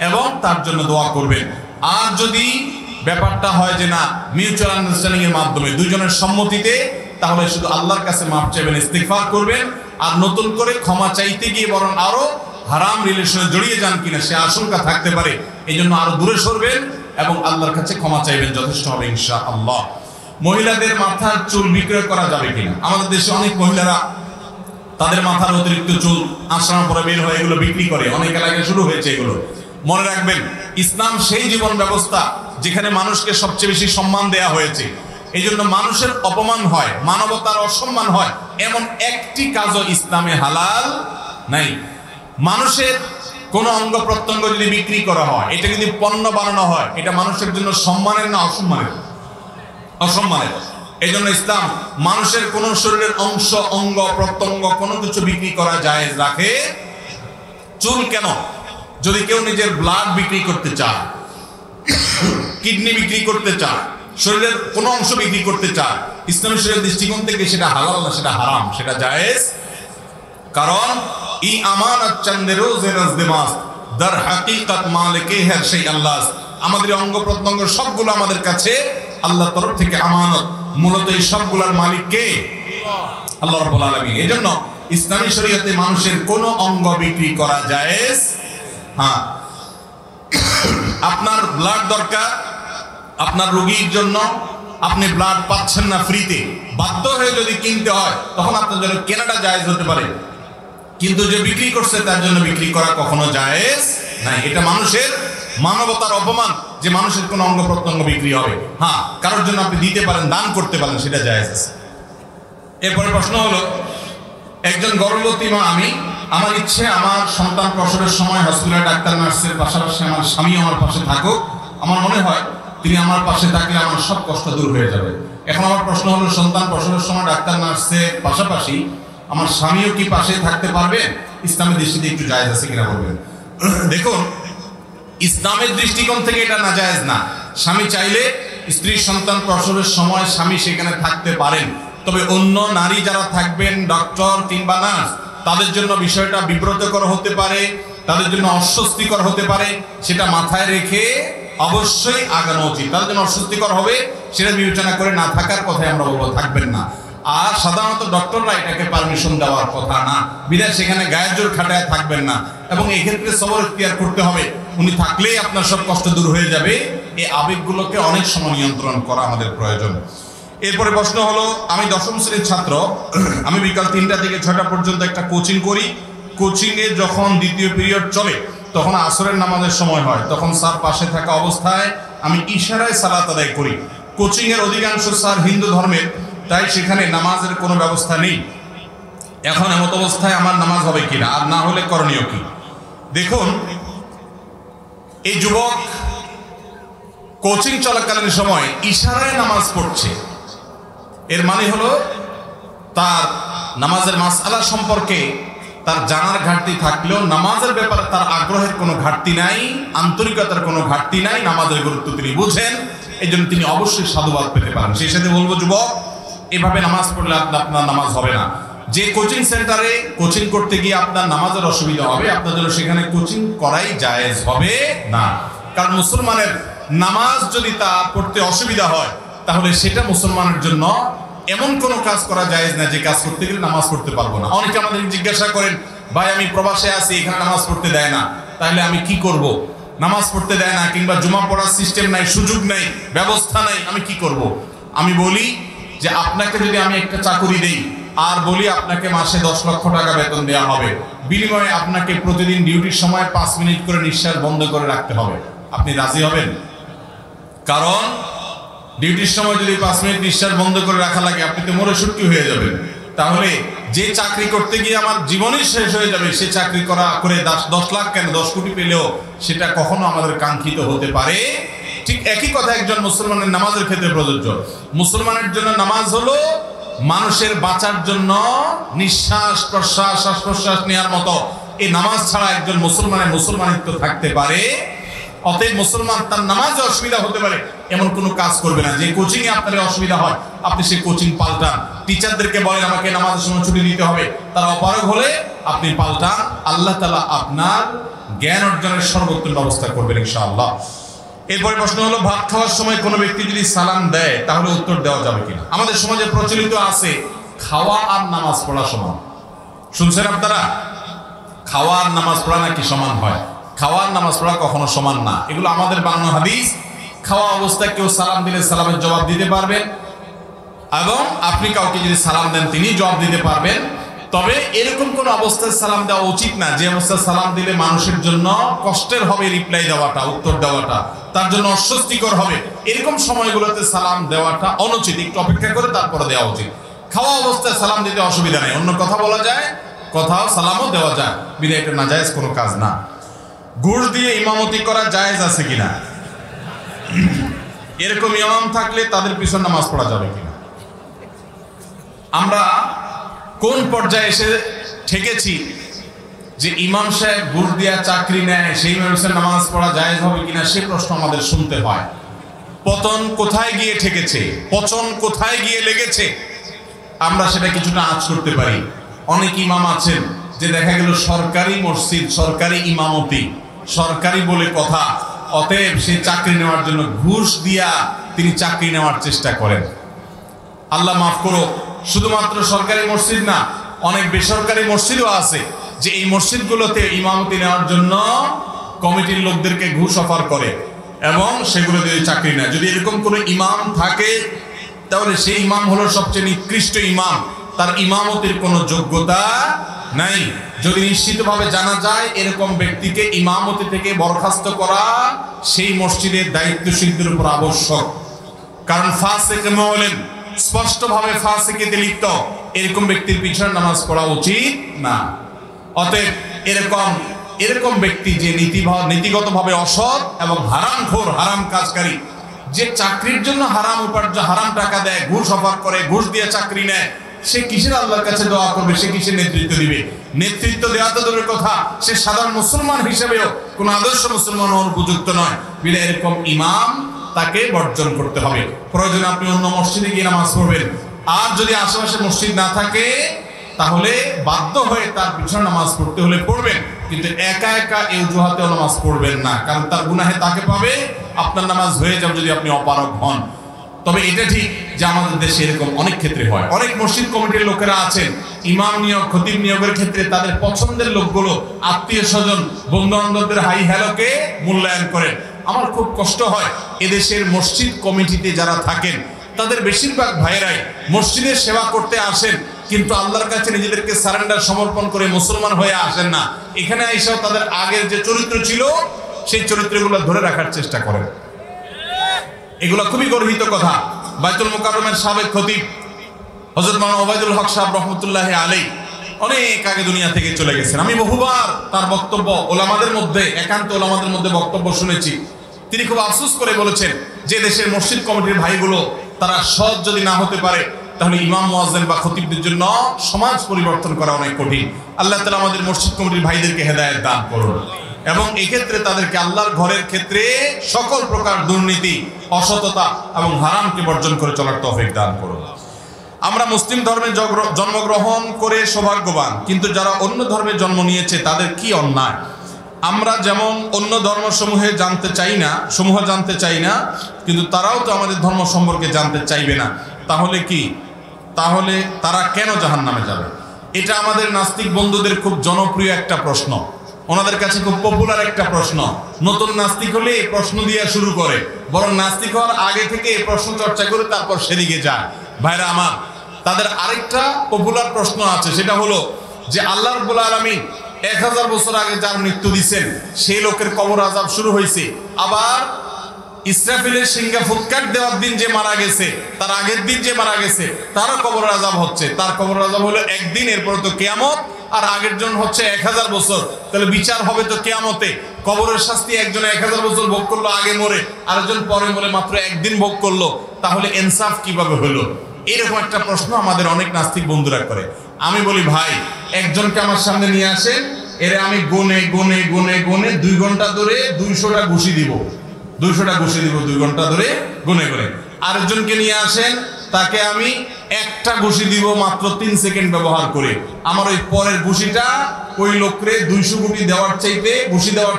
এবং তার জন্য দোয়া করবেন। আর যদি ব্যাপারটা হয় যে না, মিউচুয়াল আন্ডারস্ট্যান্ডিং এর মাধ্যমে দুইজনের সম্মতিতে, তাহলে শুধু আল্লাহর কাছে মাপ চাইবেন, ইস্তিগফার করবেন। আর নতুন করে ক্ষমা চাইতে গিয়ে বরং আরো হারাম রিলেশনে জড়িয়ে যান কিনা সে আশঙ্কা থাকতে পারে, এই জন্য আরো দূরে সরবেন এবং আল্লাহর কাছে ক্ষমা চাইবেন, যথেষ্ট হবে ইনশাআল্লাহ। মহিলাদের মাথার চুল বিক্রয় করা যাবে কিনা? আমাদের দেশে অনেক মহিলারা তাদের মাথার অতিরিক্ত চুল আশ্রম পরে বের হয়ে এগুলো বিক্রি করে, অনেক এলাকায় শুরু হয়েছে এগুলো। মনে রাখবেন, ইসলাম সেই জীবন ব্যবস্থা যেখানে মানুষকে সবচেয়ে বেশি সম্মান দেয়া হয়েছে। এই জন্য মানুষের অপমান হয়, মানবতার অসম্মান হয়, এমন একটি কাজও ইসলামে হালাল নাই। মানুষের কোন অঙ্গ প্রত্যঙ্গ যদি বিক্রি করা হয়, এটা যদি পণ্য বানানো হয়, এটা মানুষের জন্য সম্মানের না অসম্মানের? অসম্মানের। এই জন্য ইসলাম মানুষের কোন শরীরের অংশ, অঙ্গ প্রত্যঙ্গ কোনো কিছু বিক্রি করা জায়েজ রাখে। চুল কেন? যদি কেউ নিজের ব্লাড বিক্রি করতে চায়, কিডনি বিক্রি করতে চায়, শরীরের কোন অংশ বিক্রি করতে চায়, ইসলামী শরীরের দৃষ্টিকোণ থেকে সেটা হালাল না, সেটা হারাম, সেটা জায়েজ। কারণ ই আমানত চন্দে রোজে রজদেমাস দর হাকিকত মালিকে হ্যাঁ সেই আল্লাহ। আমাদের অঙ্গ প্রত্যঙ্গ সবগুলো আমাদের কাছে আল্লাহর তরফ থেকে আমানত। মূলত এই সবগুলোর মালিক কে? আল্লাহ রাব্বুল আলামিন। এজন্য ইসলামী শরীয়তে মানুষের কোন অঙ্গ বিক্রি করা জায়েজ। হ্যাঁ, আপনার ব্লাড দরকার, আপনার রোগীর জন্য, আপনি ব্লাড পাচ্ছেন না ফ্রিতে, বাধ্য হয়ে যদি কিনতে হয়, তখন আপনার জন্য কেনাটা জায়েজ হতে পারে। কিন্তু যে বিক্রি করছে তার জন্য বিক্রি করা কখনো জায়েজ নাই। এটা মানুষের মানবতার অপমান যে মানুষের কোন অঙ্গ প্রত্যঙ্গ বিক্রি হবে। হ্যাঁ, কারোর জন্য আপনি দিতে পারেন, দান করতে পারেন, সেটা জায়েজ আছে। এরপরে প্রশ্ন হলো, একজন গর্ভবতী মা আমি, আমার ইচ্ছে আমার সন্তান প্রসবের সময় হসপিটালে ডাক্তার নার্সের পাশাপাশি আমার স্বামী আমার পাশে থাকুক। আমার মনে হয় তিনি আমার পাশে থাকলে আমার সব কষ্ট দূর হয়ে যাবে। এখন আমার প্রশ্ন হলো, সন্তান প্রসবের সময় ডাক্তার নার্সের পাশাপাশি আমার স্বামীও কি পাশে থাকতে পারবে? ইসলামের দৃষ্টিতে একটু জায়েজ আছে কিনা বলবেন। দেখুন, ইসলামের দৃষ্টিকোণ থেকে এটা নাজায়েজ না। স্বামী চাইলে স্ত্রী সন্তান প্রসবের সময় স্বামী সেখানে থাকতে পারেন, তবে অন্য নারী যারা থাকবেন, ডক্টর কিংবা নার্স, তাদের জন্য বিষয়টা বিব্রতকর হতে পারে, তাদের জন্য অস্বস্তিকর হতে পারে। সেটা মাথায় রেখে অবশ্যই আগানো উচিত। তাদের জন্য অস্বস্তিকর হবে সেটা বিবেচনা করে না থাকার কথাই আমরা বলবো, থাকবেন না। আর সাধারণত ডক্টররা এটাকে পারমিশন দেওয়ার কথা না, বিধায় সেখানে গায়ের জোর খাটায় থাকবেন না। এবং এই ক্ষেত্রে সবর ইখতিয়ার করতে হবে, উনি থাকলেই আপনার সব কষ্ট দূর হয়ে যাবে। এই আবেগগুলোকে অনেক সময় নিয়ন্ত্রণ করা আমাদের প্রয়োজন। এরপরে প্রশ্ন হলো, আমি 10ম শ্রেণীর ছাত্র, আমি বিকাল 3টা থেকে 6টা পর্যন্ত একটা কোচিং করি। কোচিংয়ে যখন দ্বিতীয় পিরিয়ড চলে, তখন আসরের নামাজের সময় হয়, তখন স্যার পাশে থাকা অবস্থায় আমি ইশারায় সালাত আদায় করি। কোচিংয়ের অধিকাংশ স্যার হিন্দু ধর্মের, তাই সেখানে নামাজের কোনো ব্যবস্থা নেই। এখন এমত অবস্থায় আমার নামাজ হবে কিনা, আর না হলে করণীয় কি? দেখুন, এই যুবক কোচিং চলাকালীন সময় ইশারায় নামাজ পড়ছে, এর মানে হলো তার নামাজের মাসআলা সম্পর্কে তার জানার ঘাটতি থাকলেও নামাজের ব্যাপারে তার আগ্রহের কোনো ঘাটতি নাই, আন্তরিকতার কোনো ঘাটতি নাই, নামাজের গুরুত্ব তিনি বুঝেন, এই জন্য তিনি অবশ্যই সাধুবাদ পেতে পারেন। সেই সাথে বলবো, যুবক, এভাবে নামাজ পড়লে আপনার নামাজ হবে না। যে কোচিং সেন্টারে কোচিং করতে গিয়ে আপনার নামাজের অসুবিধা হবে, আপনার জন্য সেখানে কোচিং করাই জায়েজ হবে না। কারণ মুসলমানের নামাজ যদি তা পড়তে অসুবিধা হয়, তাহলে সেটা মুসলমানের জন্য এমন কোনো কাজ করা জায়েজ না যে কাজ করতে গেলে নামাজ পড়তে পারবো না। অনেকে আমাদের জিজ্ঞাসা করেন, ভাই আমি প্রবাসে আছি, এখানে নামাজ পড়তে দেয় না, তাহলে আমি কি করব? নামাজ পড়তে দেয় না, কিংবা জুমা পড়ার সিস্টেম নাই, সুযোগ নাই, ব্যবস্থা নাই, আমি কি করব? আমি বলি যে আপনাকে যদি আমি একটা চাকুরি দেই আর বলি আপনাকে মাসে 10 লক্ষ টাকা বেতন দেওয়া হবে, বিনিময়ে আপনাকে প্রতিদিন ডিউটির সময় 5 মিনিট করে নিঃশ্বাস বন্ধ করে রাখতে হবে, আপনি রাজি হবেন? কারণ ডিউটির সময় যদি 5 মিনিট নিঃশ্বাস বন্ধ করে রাখা লাগে, আপনি তো মরে সুটকি হয়ে যাবেন। তাহলে যে চাকরি করতে গিয়ে আমার জীবনই শেষ হয়ে যাবে, সে চাকরি করে 10 লাখ কেন 10 কোটি পেলেও সেটা কখনো আমাদের কাঙ্ক্ষিত হতে পারে। ঠিক একই কথা একজন মুসলমানের নামাজের ক্ষেত্রে প্রযোজ্য। মুসলমানের জন্য নামাজ হলো মানুষের বাঁচার জন্য নিঃশ্বাস প্রশ্বাস শ্বাস প্রশ্বাস নেওয়ার মতো। এই নামাজ ছাড়া একজন মুসলমানের মুসলমানিত্ব থাকতে পারে। অতএব মুসলমান তার নামাজে অসুবিধা হতে পারে এমন কোনো কাজ করবে না। যে কোচিং এ আপনার অসুবিধা হয়, আপনি সেই কোচিং পাল্টান। টিচারদেরকে বলেন আমাকে নামাজের সময় ছুটি দিতে হবে, তারা অপারগ হলে আপনি পাল্টান। আল্লাহ তাআলা আপনার জ্ঞান অর্জনের সর্বোত্তম ব্যবস্থা করবেন ইনশাআল্লাহ। এরপরে প্রশ্ন হলো, ভাত খাওয়ার সময় কোনো ব্যক্তি যদি সালাম দেয় তাহলে উত্তর দেওয়া যাবে কিনা? আমাদের সমাজে প্রচলিত আছে খাওয়া আর নামাজ পড়া সমান। শুনছেন আপনারা? খাওয়া আর নামাজ পড়া নাকি সমান হয়? খাওয়ার নামাজ পড়া কখনো সমান না। এগুলো আমাদের বানানো হাদিস। খাওয়া অবস্থায় কেউ সালাম দিলে সালামের জবাব দিতে পারবেন, এবং আপনি কাউকে যদি সালাম দেন তিনি জবাব দিতে পারবেন। তবে এরকম কোন অবস্থায় সালাম দেওয়া উচিত না যে অবস্থায় সালাম দিলে মানুষের জন্য কষ্টের হবে রিপ্লাই দেওয়াটা, উত্তর দেওয়াটা, তার জন্য অস্বস্তিকর হবে। এরকম সময়গুলোতে সালাম দেওয়াটা অনুচিত। একটু অপেক্ষা করে তারপরে দেওয়া উচিত। খাওয়া অবস্থায় সালাম দিতে অসুবিধা নেই, অন্য কথা বলা যায়, কথাও সালামও দেওয়া যায়, বিধায় এটা নাজায়েজ কোনো কাজ না। ঘুষ দিয়ে ইমামতি করা জায়েজ আছে কিনা? এরকম ইমাম থাকলে তাদের পিছন নামাজ পড়া যাবে কিনা? আমরা কোন পর্যায়ে এসে ঠেকেছি যে ইমাম সাহেব ঘুষ দিয়া চাকরি নেয়, সেই মানুষের নামাজ পড়া জায়েজ হবে কিনা সে প্রশ্ন আমাদের শুনতে হয়। পতন কোথায় গিয়ে ঠেকেছে, পচন কোথায় গিয়ে লেগেছে, আমরা সেটা কিছুটা আঁচ করতে পারি। অনেক ইমাম আছেন যে দেখা গেল সরকারি মসজিদ, সরকারি ইমামতি, সরকারি বলে কথা, অতএব সে চাকরি নেওয়ার জন্য ঘুষ দিয়া তিনি চাকরি নেওয়ার চেষ্টা করেন। আল্লাহ মাফ করো, শুধুমাত্র সরকারি মসজিদ না, অনেক বেসরকারি মসজিদও আছে যে এই মসজিদগুলোতে ইমামতি নেওয়ার জন্য কমিটির লোকদেরকে ঘুষ অফার করে এবং সেগুলো দিয়ে চাকরি নেয়। যদি এরকম কোনো ইমাম থাকে তাহলে সেই ইমাম হলো সবচেয়ে নিকৃষ্ট ইমাম, তার ইমামতির কোনো যোগ্যতা নাই। যদি নিশ্চিতভাবে জানা যায় এরকম ব্যক্তিকে ইমামতি থেকে বরখাস্ত করা সেই মসজিদের দায়িত্বশীলদের উপর আবশ্যক। কারণ ফাসিক মুলিম, স্পষ্টভাবে ফাসিকিতে লিপ্ত, এরকম ব্যক্তির পিছনে নামাজ পড়া উচিত না। অতএব এরকম ব্যক্তি যে নীতিগতভাবে অসৎ এবং হারামখোর, হারাম কাজকারী, যে চাকরির জন্য হারাম উপার্জন, হারাম টাকা দেয়, ঘুষ অফার করে, ঘুষ দিয়ে চাকরি নেয়, সে কিসের আল্লাহর কাছে দোয়া করবে? সে কিসের নেতৃত্ব দিবে? নেতৃত্ব দেওয়া তো দূরের কথা, সে সাধারণ মুসলমান হিসেবেও কোন আদর্শ মুসলমান হওয়ার উপযুক্ত নয়। বিলে এরকম ইমাম তাকে বর্জন করতে হবে। প্রয়োজনে আপনি অন্য মসজিদে গিয়ে নামাজ পড়বেন। আর যদি আশেপাশে মসজিদ না থাকে তাহলে বাধ্য হয়ে তার পিছনে নামাজ পড়তে হলে পড়বেন, কিন্তু একা একা এই অজুহাতেও নামাজ পড়বেন না, কারণ তার গুনাহে তাকে পাবে, আপনার নামাজ হয়ে যাবে যদি আপনি অপারগ হন। তবে এটা ঠিক যে আমাদের দেশে এরকম অনেক ক্ষেত্রে হয়। অনেক মসজিদ কমিটির লোকেরা আছেন ইমাম নিয়োগ, খতিব নিয়োগের ক্ষেত্রে তাদের পছন্দের লোকগুলো আত্মীয় স্বজন, বন্ধু বান্ধবদের হাই হ্যালোকে মূল্যায়ন করেন। আমার খুব কষ্ট হয়, এদেশের মসজিদ কমিটিতে যারা থাকেন তাদের বেশিরভাগ ভাইরাই মসজিদের সেবা করতে আসেন, কিন্তু আল্লাহর কাছে নিজেদেরকে সারেন্ডার, সমর্পণ করে মুসলমান হয়ে আসেন না। এখানে এসেও তাদের আগের যে চরিত্র ছিল সেই চরিত্রগুলো ধরে রাখার চেষ্টা করেন। এগুলো খুবই গর্বিত কথা। বাইতুল মুকাররমের সাবেক খতিব হযরত মাওলানা ওবায়দুল হক সাহেব রহমতুল্লাহি আলাইহি অনেক আগে দুনিয়া থেকে চলে গেছেন। আমি বহুবার তার বক্তব্য ওলামাদের মধ্যে, একান্ত ওলামাদের মধ্যে বক্তব্য শুনেছি। তিনি খুব আফসোস করে বলেছেন যে দেশের মসজিদ কমিটির ভাইগুলো তারা সৎ যদি না হতে পারে তাহলে ইমাম মুয়াজ্জিন বা খতিবদের জন্য সমাজ পরিবর্তন করা অনেক কঠিন। আল্লাহ তাআলা আমাদের মসজিদ কমিটির ভাইদেরকে হেদায়েত দান করুন এবং এক্ষেত্রে তাদেরকে আল্লাহর ঘরের ক্ষেত্রে সকল প্রকার দুর্নীতি, অসততা এবং হারামকে বর্জন করে চলার তৌফিক দান করুন। আমরা মুসলিম ধর্মে জন্মগ্রহণ করে সৌভাগ্যবান, কিন্তু যারা অন্য ধর্মে জন্ম নিয়েছে তাদের কি অন্যায়? আমরা যেমন অন্য ধর্মসমূহ জানতে চাই না, কিন্তু তারাও তো আমাদের ধর্ম সম্পর্কে জানতে চাইবে না। তাহলে কি? তাহলে তারা কেন জাহান্নামে যাবে? এটা আমাদের নাস্তিক বন্ধুদের খুব জনপ্রিয় একটা প্রশ্ন। ওনাদের কাছে খুব পপুলার একটা প্রশ্ন। নতুন নাস্তিক হলে এই প্রশ্ন দিয়ে শুরু করে, বরং নাস্তিক হওয়ার আগে থেকে এই প্রশ্ন চর্চা করে তারপর সেদিকে যায়। ভাইরা আমার, তাদের আরেকটা পপুলার প্রশ্ন আছে, সেটা হলো যে আল্লাহ রাব্বুল আলামিন 1000 বছর আগে যার মৃত্যু দিয়েছেন সেই লোকের কবর আযাব শুরু হয়েছে, আবার ইসরাফিলের সিংহা ফুৎকার দেওয়ার দিন যে মারা গেছে, তার আগের দিন যে মারা গেছে, তারও কবর আযাব হচ্ছে। তার কবর আযাব হলো একদিন, এরপর তো কিয়ামত, আর আগের জন হচ্ছে 1000 বছর। তাহলে বিচার হবে তো কিয়ামতে। কবরের শাস্তি একজন 1000 বছর ভোগ করলো আগে মরে, আরেকজন পরে মরে মাত্র একদিন ভোগ করলো, তাহলে ইনসাফ কিভাবে হলো? এরকম একটা প্রশ্ন আমাদের অনেক নাস্তিক বন্ধুরা করে। আমি বলি ভাই, একজনকে আমার সামনে নিয়ে আসেন, এর আমি গুনে গুনে গুনে গুনে 2 ঘন্টা ধরে 200টা ঘুষি দিব, 200টা ঘুষি দিব 2 ঘন্টা ধরে গুনে গুনে। আরেকজনকে নিয়ে আসেন, তাকে আমি একটা ঘুষি দিব মাত্র 3 সেকেন্ড ব্যবহার করে। আমার ওই পরের ঘুষিটা ওই লোকরে 200 ঘুষি দেওয়ার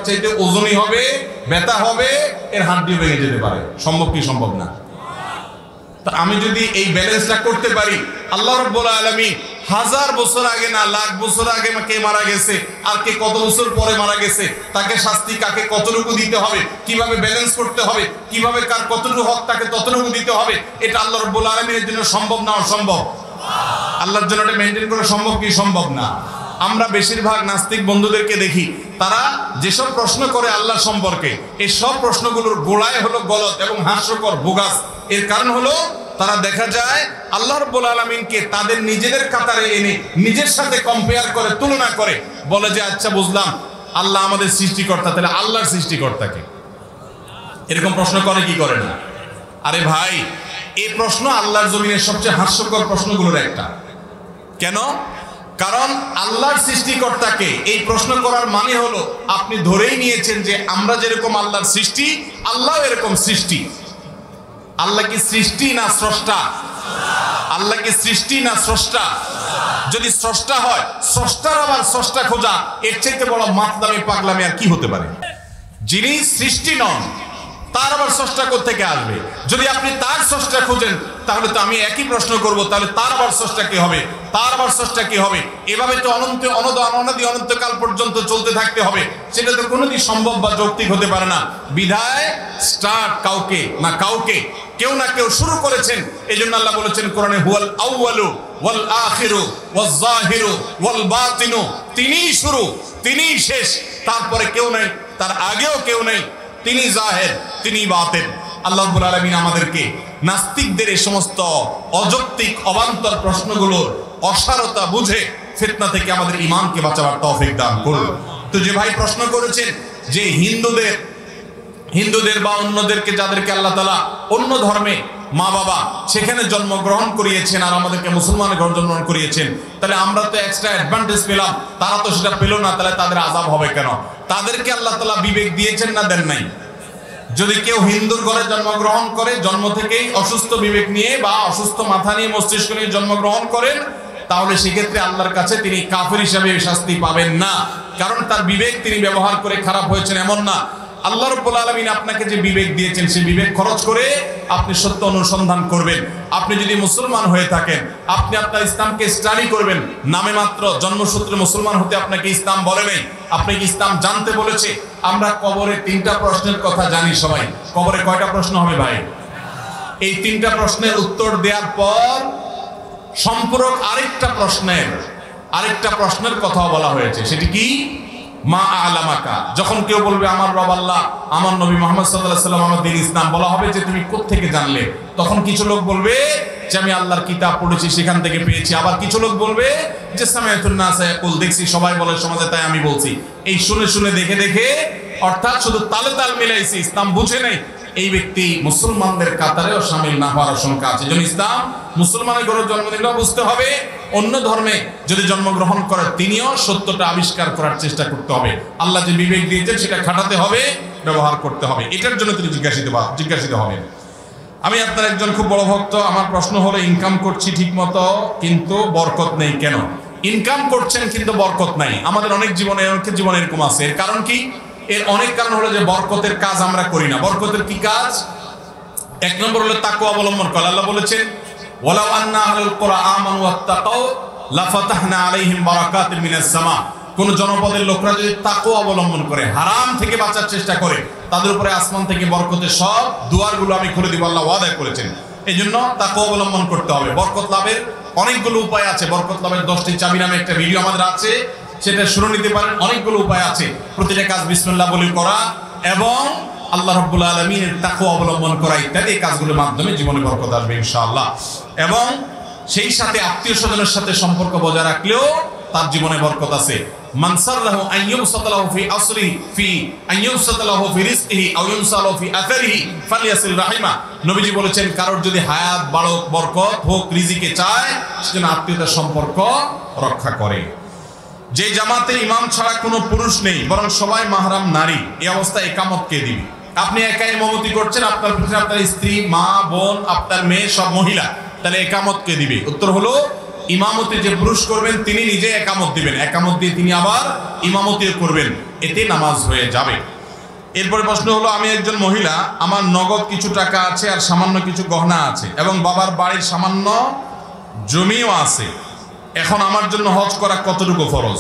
চাইতে ওজনই হবে, ব্যথা হবে, এর হাড্ডি ভেঙে যেতে পারে। সম্ভব কি সম্ভব না? তা আমি যদি এই ব্যালেন্সটা করতে পারি, আল্লাহ রাব্বুল আলামিন 1000 বছর আগে না লাখ বছর আগে কে মারা গেছে, আর কে কত বছর পরে মারা গেছে, তাকে শাস্তি কাকে কতটুকু দিতে হবে, কিভাবে ব্যালেন্স করতে হবে, কিভাবে কার কতটুকু হক তাকে ততটুকু দিতে হবে, এটা আল্লাহ রাব্বুল আলামিনের জন্য সম্ভব না অসম্ভব? আল্লাহর জন্য এটা মেইনটেইন করা সম্ভব কি সম্ভব না? আমরা বেশিরভাগ নাস্তিক বন্ধুদেরকে দেখি, তারা যেসব প্রশ্ন করে আল্লাহ সম্পর্কে, এই সব প্রশ্নগুলোর গোড়ায় হলো গলত এবং হাস্যকর বোগাস। এর কারণ হলো তারা দেখা যায় আল্লাহ রাব্বুল আলামিনকে তাদের নিজেদের কাতারে এনে নিজের সাথে কম্পেয়ার করে, তুলনা করে, বলে যে আচ্ছা বুঝলাম আল্লাহ আমাদের সৃষ্টিকর্তা, তাহলে আল্লাহর সৃষ্টিকর্তাকে। এরকম প্রশ্ন করে কি করে না? আরে ভাই, এই প্রশ্ন আল্লাহর জমিনের সবচেয়ে হাস্যকর প্রশ্নগুলোর একটা। কেন? কারণ আল্লাহর সৃষ্টিকর্তাকে এই প্রশ্ন করার মানে হলো আপনি ধরেই নিয়েছেন যে আমরা যেরকম আল্লাহর সৃষ্টি, আল্লাহ এরকম সৃষ্টি। আল্লাহ কি সৃষ্টি না স্রষ্টা? আল্লাহ কি সৃষ্টি না স্রষ্টা? যদি স্রষ্টা হয়, স্রষ্টার আবার স্রষ্টা খোঁজা এর চাইতে বড় মাতলামি পাগলামি আর কি হতে পারে? যিনি সৃষ্টি নন, তার আবার স্রষ্টা কোত্থেকে আসবে? যদি আপনি তার স্রষ্টা খোঁজেন, তাহলে তো আমি একই প্রশ্ন করব, তাহলে তার আবার স্রষ্টা কি হবে, তার আবার স্রষ্টা কি হবে? এভাবে তো অনন্তকাল পর্যন্ত চলতে থাকতে হবে। সেটা তো কোনোদিন সম্ভব বা যৌক্তিক হতে পারে না। বিধায় স্টার্ট কাউকে না কাউকে, কেউ না কেউ শুরু করেছেন। এই জন্য আল্লাহ বলেছেন কোরআনে, হুয়াল আউয়ালু ওয়াল আখিরু ওয়াজ জাহিরু ওয়াল বাতিনু, তিনিই শুরু, তিনিই শেষ, তারপরে কেউ নাই, তার আগেও কেউ নেই। তিনি জাহের, তিনি বাতিন। আল্লাহ রাব্বুল আলামিন আমাদেরকে নাস্তিকদের এই সমস্ত অযৌক্তিক অবান্তর প্রশ্নগুলোর অসারতা বুঝে ফিতনা থেকে আমাদের ঈমানকে বাঁচাবার তৌফিক দান করুন। তো যে ভাই প্রশ্ন করেছেন যে হিন্দুদের বা অন্যদেরকে, যাদেরকে আল্লাহ তাআলা অন্য ধর্মে মা বাবা সেখানে জন্মগ্রহণ করিয়েছেন আর আমাদেরকে মুসলমানের ঘর জন্মগ্রহণ করিয়েছেন, তাহলে আমরা তো এক্সট্রা অ্যাডভান্টেজ পেলাম, তারা তো সেটা পেল না, তাহলে তাদের আযাব হবে কেন? তাদেরকে আল্লাহ তাআলা বিবেক দিয়েছেন না দেন নাই? যদি কেউ হিন্দুর ঘরে জন্মগ্রহণ করে, জন্ম থেকেই অসুস্থ বিবেক নিয়ে বা অসুস্থ মাথা নিয়ে মস্তিষ্ক নিয়ে জন্মগ্রহণ করেন, তাহলে সেক্ষেত্রে আল্লাহর কাছে তিনি কাফির হিসাবে শাস্তি পাবেন না, কারণ তার বিবেক তিনি ব্যবহার করে খারাপ হয়েছেন এমন না। আল্লাহ রাব্বুল আলামিন আপনাকে যে বিবেক দিয়েছেন, সেই বিবেক খরচ করে আপনি সত্য অনুসন্ধান করবেন। আপনি যদি মুসলমান হয়ে থাকেন, আপনি আপনার ইসলামকে স্টাডি করবেন। নামে মাত্র জন্মসূত্রে মুসলমান হতে আপনাকে ইসলাম বলে নাই, আপনাকে ইসলাম জানতে বলেছে। আমরা কবরে 3টা প্রশ্নের কথা জানি সবাই। কবরে কয়টা প্রশ্ন হবে ভাই? এই 3টা প্রশ্নের উত্তর দেওয়ার পর সম্পূরক আরেকটা প্রশ্নের কথা বলা হয়েছে। সেটি কি? মা আলামাকা। যখন কেউ বলবে আমার রব আল্লাহ, আমার নবী মুহাম্মদ সাল্লাল্লাহু আলাইহি ওয়াসাল্লাম, আমার দ্বীন ইসলাম, বলা হবে যে তুমি কোত্থেকে জানলে? তখন কিছু লোক বলবে যে আমি আল্লাহর কিতাব পড়েছি, সেখান থেকে পেয়েছি। আবার কিছু লোক বলবে যে সামিআতুন নাস ইয়াকুল, দেখছি সবাই বলে সমাজে, তাই আমি বলছি। এই শুনে শুনে দেখে দেখে, অর্থাৎ শুধু তালে তাল মিলাইছি, ইসলাম বুঝে নেই, এই ব্যক্তি মুসলমানদের কাতারেও শামিল না হওয়ার আশঙ্কা আছে। যেন ইসলাম মুসলমানের ঘরে জন্ম নিলেও বুঝতে হবে, অন্য ধর্মে যদি জন্মগ্রহণ করে তিনিও সত্যটা আবিষ্কার করার চেষ্টা করতে হবে। আল্লাহ যে বিবেক দিয়েছেন সেটা খাটাতে হবে, ব্যবহার করতে হবে। এটার জন্য তিনি জিজ্ঞাসিত হবেন। আমি আপনার একজন খুব বড় ভক্ত। আমার প্রশ্ন হলো, ইনকাম করছি ঠিক মতো কিন্তু বরকত নেই কেন? ইনকাম করছেন কিন্তু বরকত নাই। আমাদের অনেকের জীবনে এরকম আছে। এর কারণ কি? এর অনেক কারণ হলো যে বরকতের কাজ আমরা করি না। বরকতের কি কাজ? 1 নম্বর হলো তাকওয়া অবলম্বন করা। আল্লাহ বলেছেন, ওয়ালাউ আন্না আহলুল কুরআ আমানু ওয়াত্তাকাউ লাফাতাহনা আলাইহিম বারাকাতিন মিনাস সামা। কোন জনপদের লোকরা যদি তাকওয়া অবলম্বন করে, হারাম থেকে বাঁচার চেষ্টা করে, তাদের উপরে আসমান থেকে বরকতের সব দুয়ারগুলো আমি খুলে দিব, আল্লাহ ওয়াদা করেছেন। এই জন্য তাকওয়া অবলম্বন করতে হবে। বরকত লাভের অনেকগুলো উপায় আছে। বরকত লাভের 10টি চাবি নামে একটা ভিডিও আমাদের আছে, সেটা শুনে নিতে পারেন। অনেকগুলো উপায় আছে। প্রতিটা কাজ বিসমিল্লাহ বলে করা এবং আল্লাহ রাব্বুল আলামিনের তাকওয়া অবলম্বন করা ইত্যাদি কাজগুলোর মাধ্যমে জীবনে বরকত আসবে ইনশাআল্লাহ। এবং সেই সাথে আত্মীয় স্বজনের সাথে সম্পর্ক বজায় রাখলেও তার জীবনে বরকত আছে। মান সাররাহু আন ইউসাতালাহু ফি আসরিহি ফি আন ইউসাতালাহু ফি রিজকিহি আও ইউসালাহু ফি আথারিহি ফালিয়াসিল রাহিমা। নবীজি বলেছেন, কারোর যদি হায়াত বাড়ক, বরকত হোক, রিজিকে চায়, সেজন্য আত্মীয়তার সম্পর্ক রক্ষা করে। যে জামাতে ইমাম ছাড়া কোনো পুরুষ নেই, বরং সবাই মাহরাম নারী, এই অবস্থায় ইকামত কে দিবে? আপনি একাই ইমামতি করছেন, আপনার পিছনে আপনার স্ত্রী, মা, বোন, আপনার মেয়ে সব মহিলা, তাহলে একামত কে দিবে? উত্তর হলো, ইমামতি যে পুরুষ করবেন তিনি নিজে একামত দিবেন, একামত দিয়ে তিনি আবার ইমামতিও করবেন, এতে নামাজ হয়ে যাবে। এরপরে প্রশ্ন হলো, আমি একজন মহিলা, আমার নগদ কিছু টাকা আছে আর সামান্য কিছু গহনা আছে এবং বাবার বাড়ির সামান্য জমিও আছে, এখন আমার জন্য হজ করা কতটুকু ফরজ?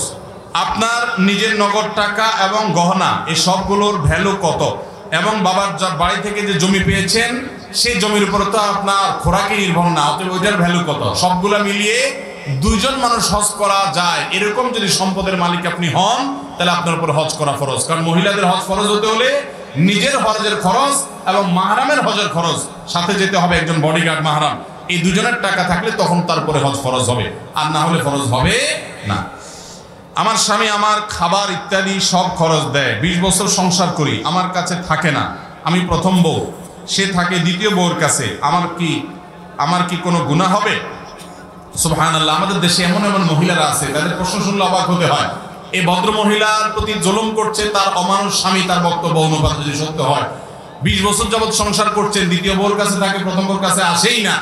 আপনার নিজের নগদ টাকা এবং গহনা এই সবগুলোর ভ্যালু কত, এবং বাবার বাড়ি থেকে যে জমি পেয়েছেন সেই জমির উপরে তো আপনার খোরাকি নির্ভর না, অতএব ওইটার ভ্যালু কত? সবগুলা মিলিয়ে দুইজন মানুষ হজ করা যায়, এরকম যদি সম্পদের মালিক আপনি হন, তাহলে আপনার উপর হজ করা ফরজ। কারণ মহিলাদের হজ ফরজ হতে হলে নিজের হজের খরচ এবং মাহরামের হজের খরচ, সাথে যেতে হবে একজন বডিগার্ড মাহরাম, এই দুজনের টাকা থাকলে তখন তারপরে হজ ফরজ হবে, আর না হলে ফরজ হবে না। আমার স্বামী আমার খাবার ইত্যাদি সব খরচ দেয়, 20 বছর সংসার করি, আমার কাছে থাকে না, আমি প্রথম বউ, সে থাকে দ্বিতীয় বউর কাছে, আমার কি কোনো গুনাহ হবে? সুবহানাল্লাহ, আমাদের দেশে এমন এমন মহিলারা আছে, তাদের প্রশ্ন শুনলে অবাক হতে হয়। এই ভদ্র মহিলার প্রতি জুলুম করছে তার অমানুষ স্বামী, তার বক্তব্য অনুপাত যদি সত্য হয়। 20 বছর যাবৎ সংসার করছেন, দ্বিতীয় বউর কাছে থাকে, প্রথম বউর কাছে আসেই না,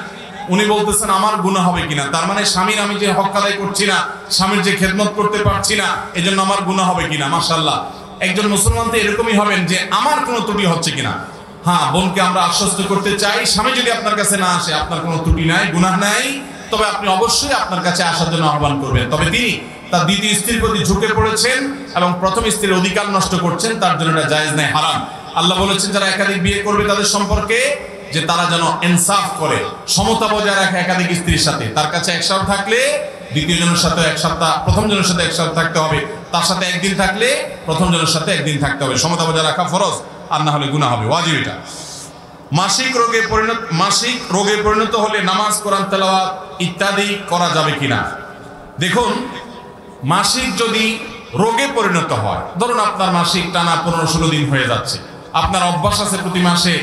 উনি বলতেছেন আমার গুনাহ হবে কিনা? তার মানে স্বামীর আমি যে হক আদায় করছি না, স্বামীর যে খেদমত করতে পারছি না, এজন্য আমার গুনাহ হবে কিনা? মাশাআল্লাহ, একজন মুসলমান তো এরকমই হবেন যে আমার কোনো ত্রুটি হচ্ছে কিনা। হ্যাঁ, বোনকে আমরা আশ্বস্ত করতে চাই, স্বামী যদি আপনার কাছে না আসে, আপনার কোনো ত্রুটি নাই, গুনাহ নাই, তবে আপনি অবশ্যই আপনার কাছে আসার জন্য আহ্বান করবেন। তবে তিনি তার দ্বিতীয় স্ত্রীর প্রতি ঝুঁকে পড়েছেন এবং প্রথম স্ত্রীর অধিকার নষ্ট করছেন, তার জন্য এটা জায়েজ নাই, হারাম। আল্লাহ বলেছেন যারা একাধিক বিয়ে করবে তাদের সম্পর্কে যে তারা যেন ইনসাফ করে, সমতা বজায় রাখে একাধিক স্ত্রীর সাথে। তার কাছে এক সপ্তাহ থাকলে দ্বিতীয় জনের সাথে এক সপ্তাহ, প্রথম জনের সাথে এক সপ্তাহ থাকতে হবে, তার সাথে একদিন থাকলে প্রথম জনের সাথে একদিন থাকতে হবে। সমতা বজায় রাখা ফরজ, আর না হলে গুনাহ হবে, ওয়াজিব এটা। মাসিক রোগে পরিণত হলে নামাজ, কোরআন তেলাওয়াত ইত্যাদি করা যাবে কিনা? দেখুন, মাসিক যদি রোগে পরিণত হয়, ধরুন আপনার মাসিক টানা 15-16 দিন হয়ে যাচ্ছে, আপনার অভ্যাস আছে প্রতি মাসে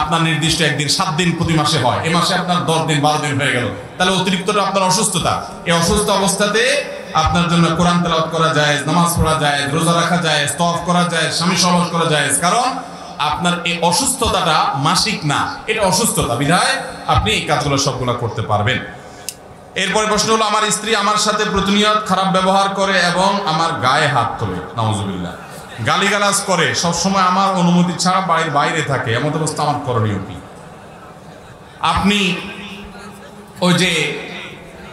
আপনার নির্দিষ্ট একদিন, 7 দিন প্রতি মাসে হয়, এ মাসে আপনার 10 দিন 12 দিন হয়ে গেল, তাহলে অতিরিক্তটা আপনার অসুস্থতা। এই অসুস্থ অবস্থাতে আপনার জন্য কোরআন তেলাওয়াত করা যায়, নামাজ পড়া যায়, রোজা রাখা যায়, তওয়াফ করা যায়, স্বামী সহবাস করা যায়, কারণ আপনার এই অসুস্থতাটা মাসিক না, এটা অসুস্থতা, বিধায় আপনি এই কাজগুলো সবগুলো করতে পারবেন। এরপরে প্রশ্ন হলো, আমার স্ত্রী আমার সাথে প্রতিনিয়ত খারাপ ব্যবহার করে এবং আমার গায়ে হাত তোলে, নাউজুবিল্লাহ, গালিগালাজ করে, সবসময় আমার অনুমতি ছাড়া বাড়ির বাইরে থাকে, এমন অবস্থা আমার করণীয় কি? আপনি ওই যে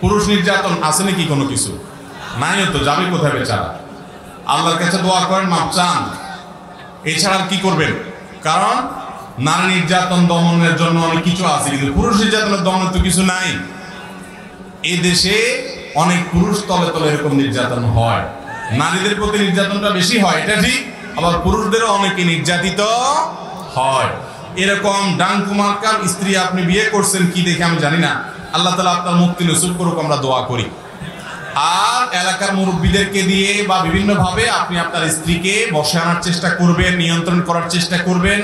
পুরুষ নির্যাতন আছে নাকি কোনো কিছু নাই, তো যাবে কোথায় বেচারা? আল্লাহর কাছে দোয়া করেন, মাপ চান, এছাড়া আর কি করবেন? কারণ নারী নির্যাতন দমনের জন্য অনেক কিছু আছে, কিন্তু পুরুষ নির্যাতনের দমনের তো কিছু নাই। এই দেশে অনেক পুরুষ তলে তলে এরকম নির্যাতন হয়, নারীদের প্রতি নির্যাতনটা বেশি হয়, এটা ঠিক, আবার পুরুষদেরও অনেকে নির্যাতিত হয়। এরকম ডানকুমারকার স্ত্রী আপনি বিয়ে করছেন কি দেখে আমি জানি না, আল্লাহ তাআলা আপনার মুক্তি নসিব করুক, আমরা দোয়া করি। আর এলাকার মুরব্বীদেরকে দিয়ে বা বিভিন্ন ভাবে আপনি আপনার স্ত্রীকে বসে আনার চেষ্টা করবেন, নিয়ন্ত্রণ করার চেষ্টা করবেন,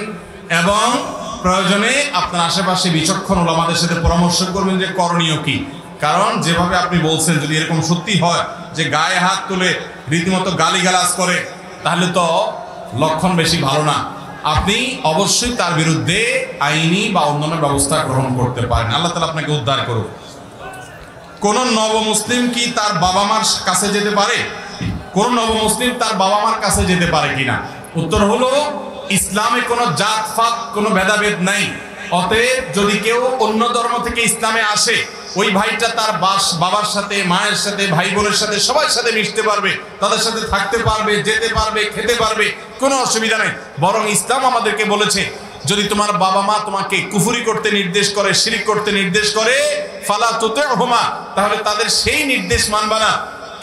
এবং প্রয়োজনে আপনার আশেপাশে বিচক্ষণ ওলামাদের সাথে পরামর্শ করবেন যে করণীয় কি। কারণ যেভাবে আপনি বলছেন, যদি এরকম সত্যি হয় যে গায়ে হাত তুলে রীতিমতো গালিগালাজ করে, তাহলে তো লক্ষণ বেশি ভালো না। আপনি অবশ্যই তার বিরুদ্ধে আইনি বা অন্যান্য ব্যবস্থা গ্রহণ করতে পারেন। আল্লাহ তাআলা আপনাকে উদ্ধার করুক। কোন নবমুসলিম কি তার বাবা মার কাছে যেতে পারে? কোন নবমুসলিম তার বাবা মার কাছে যেতে পারে কিনা? উত্তর হলো, ইসলামে কোনো জাতপাত, কোনো ভেদাভেদ নাই। অতএব যদি কেউ অন্য ধর্ম থেকে ইসলামে আসে, ওই ভাইটা তার বাবার সাথে, মায়ের সাথে, ভাই বোনের সাথে, সবার সাথে মিশতে পারবে, তাদের সাথে থাকতে পারবে, যেতে পারবে, খেতে পারবে, কোনো অসুবিধা নেই। বরং ইসলাম আমাদেরকে বলেছে, যদি তোমার বাবা মা তোমাকে কুফরি করতে নির্দেশ করে, শিরক করতে নির্দেশ করে, ফালা তুতি'হুমা, তাহলে তাদের সেই নির্দেশ মানবা না,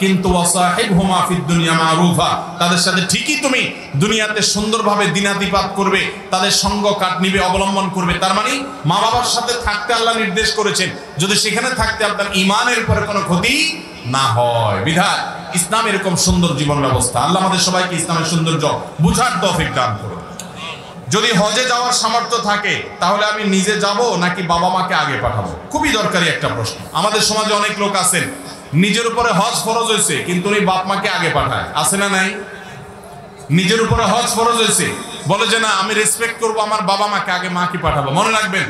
কিন্তু ওয়াসাহিবহুমা ফিদ দুনিয়া মারুফা, তাদের সাথে ঠিকই তুমি দুনিয়াতে সুন্দরভাবে দিনাতিপাত করবে, তাদের সঙ্গ কাট নিবে, অবলম্বন করবে। তার মানে মা বাবার সাথে থাকতে আল্লাহ নির্দেশ করেছেন, যদি সেখানে থাকতে আপনার ঈমানের উপরে কোনো ক্ষতি না হয়। বিধায় ইসলাম এরকম সুন্দর জীবন ব্যবস্থা। আল্লাহ আমাদের সবাইকে ইসলামের সৌন্দর্য বুঝার তৌফিক দান করুন। যদি হজে যাওয়ার সামর্থ্য থাকে, তাহলে আমি নিজে যাব নাকি বাবা মাকে আগে পাঠাবো? খুবই দরকারি একটা প্রশ্ন। আমাদের সমাজে অনেক লোক আছেন, নিজের উপরে হজ ফরজ হয়েছে কিন্তু উনি বাপ মাকে আগে পাঠায়, আছে না নাই? নিজের উপরে হজ ফরজ হয়েছে, বলে যে না আমি রেসপেক্ট করবো আমার বাবা মাকে, আগে মাকে পাঠাবো। মনে রাখবেন,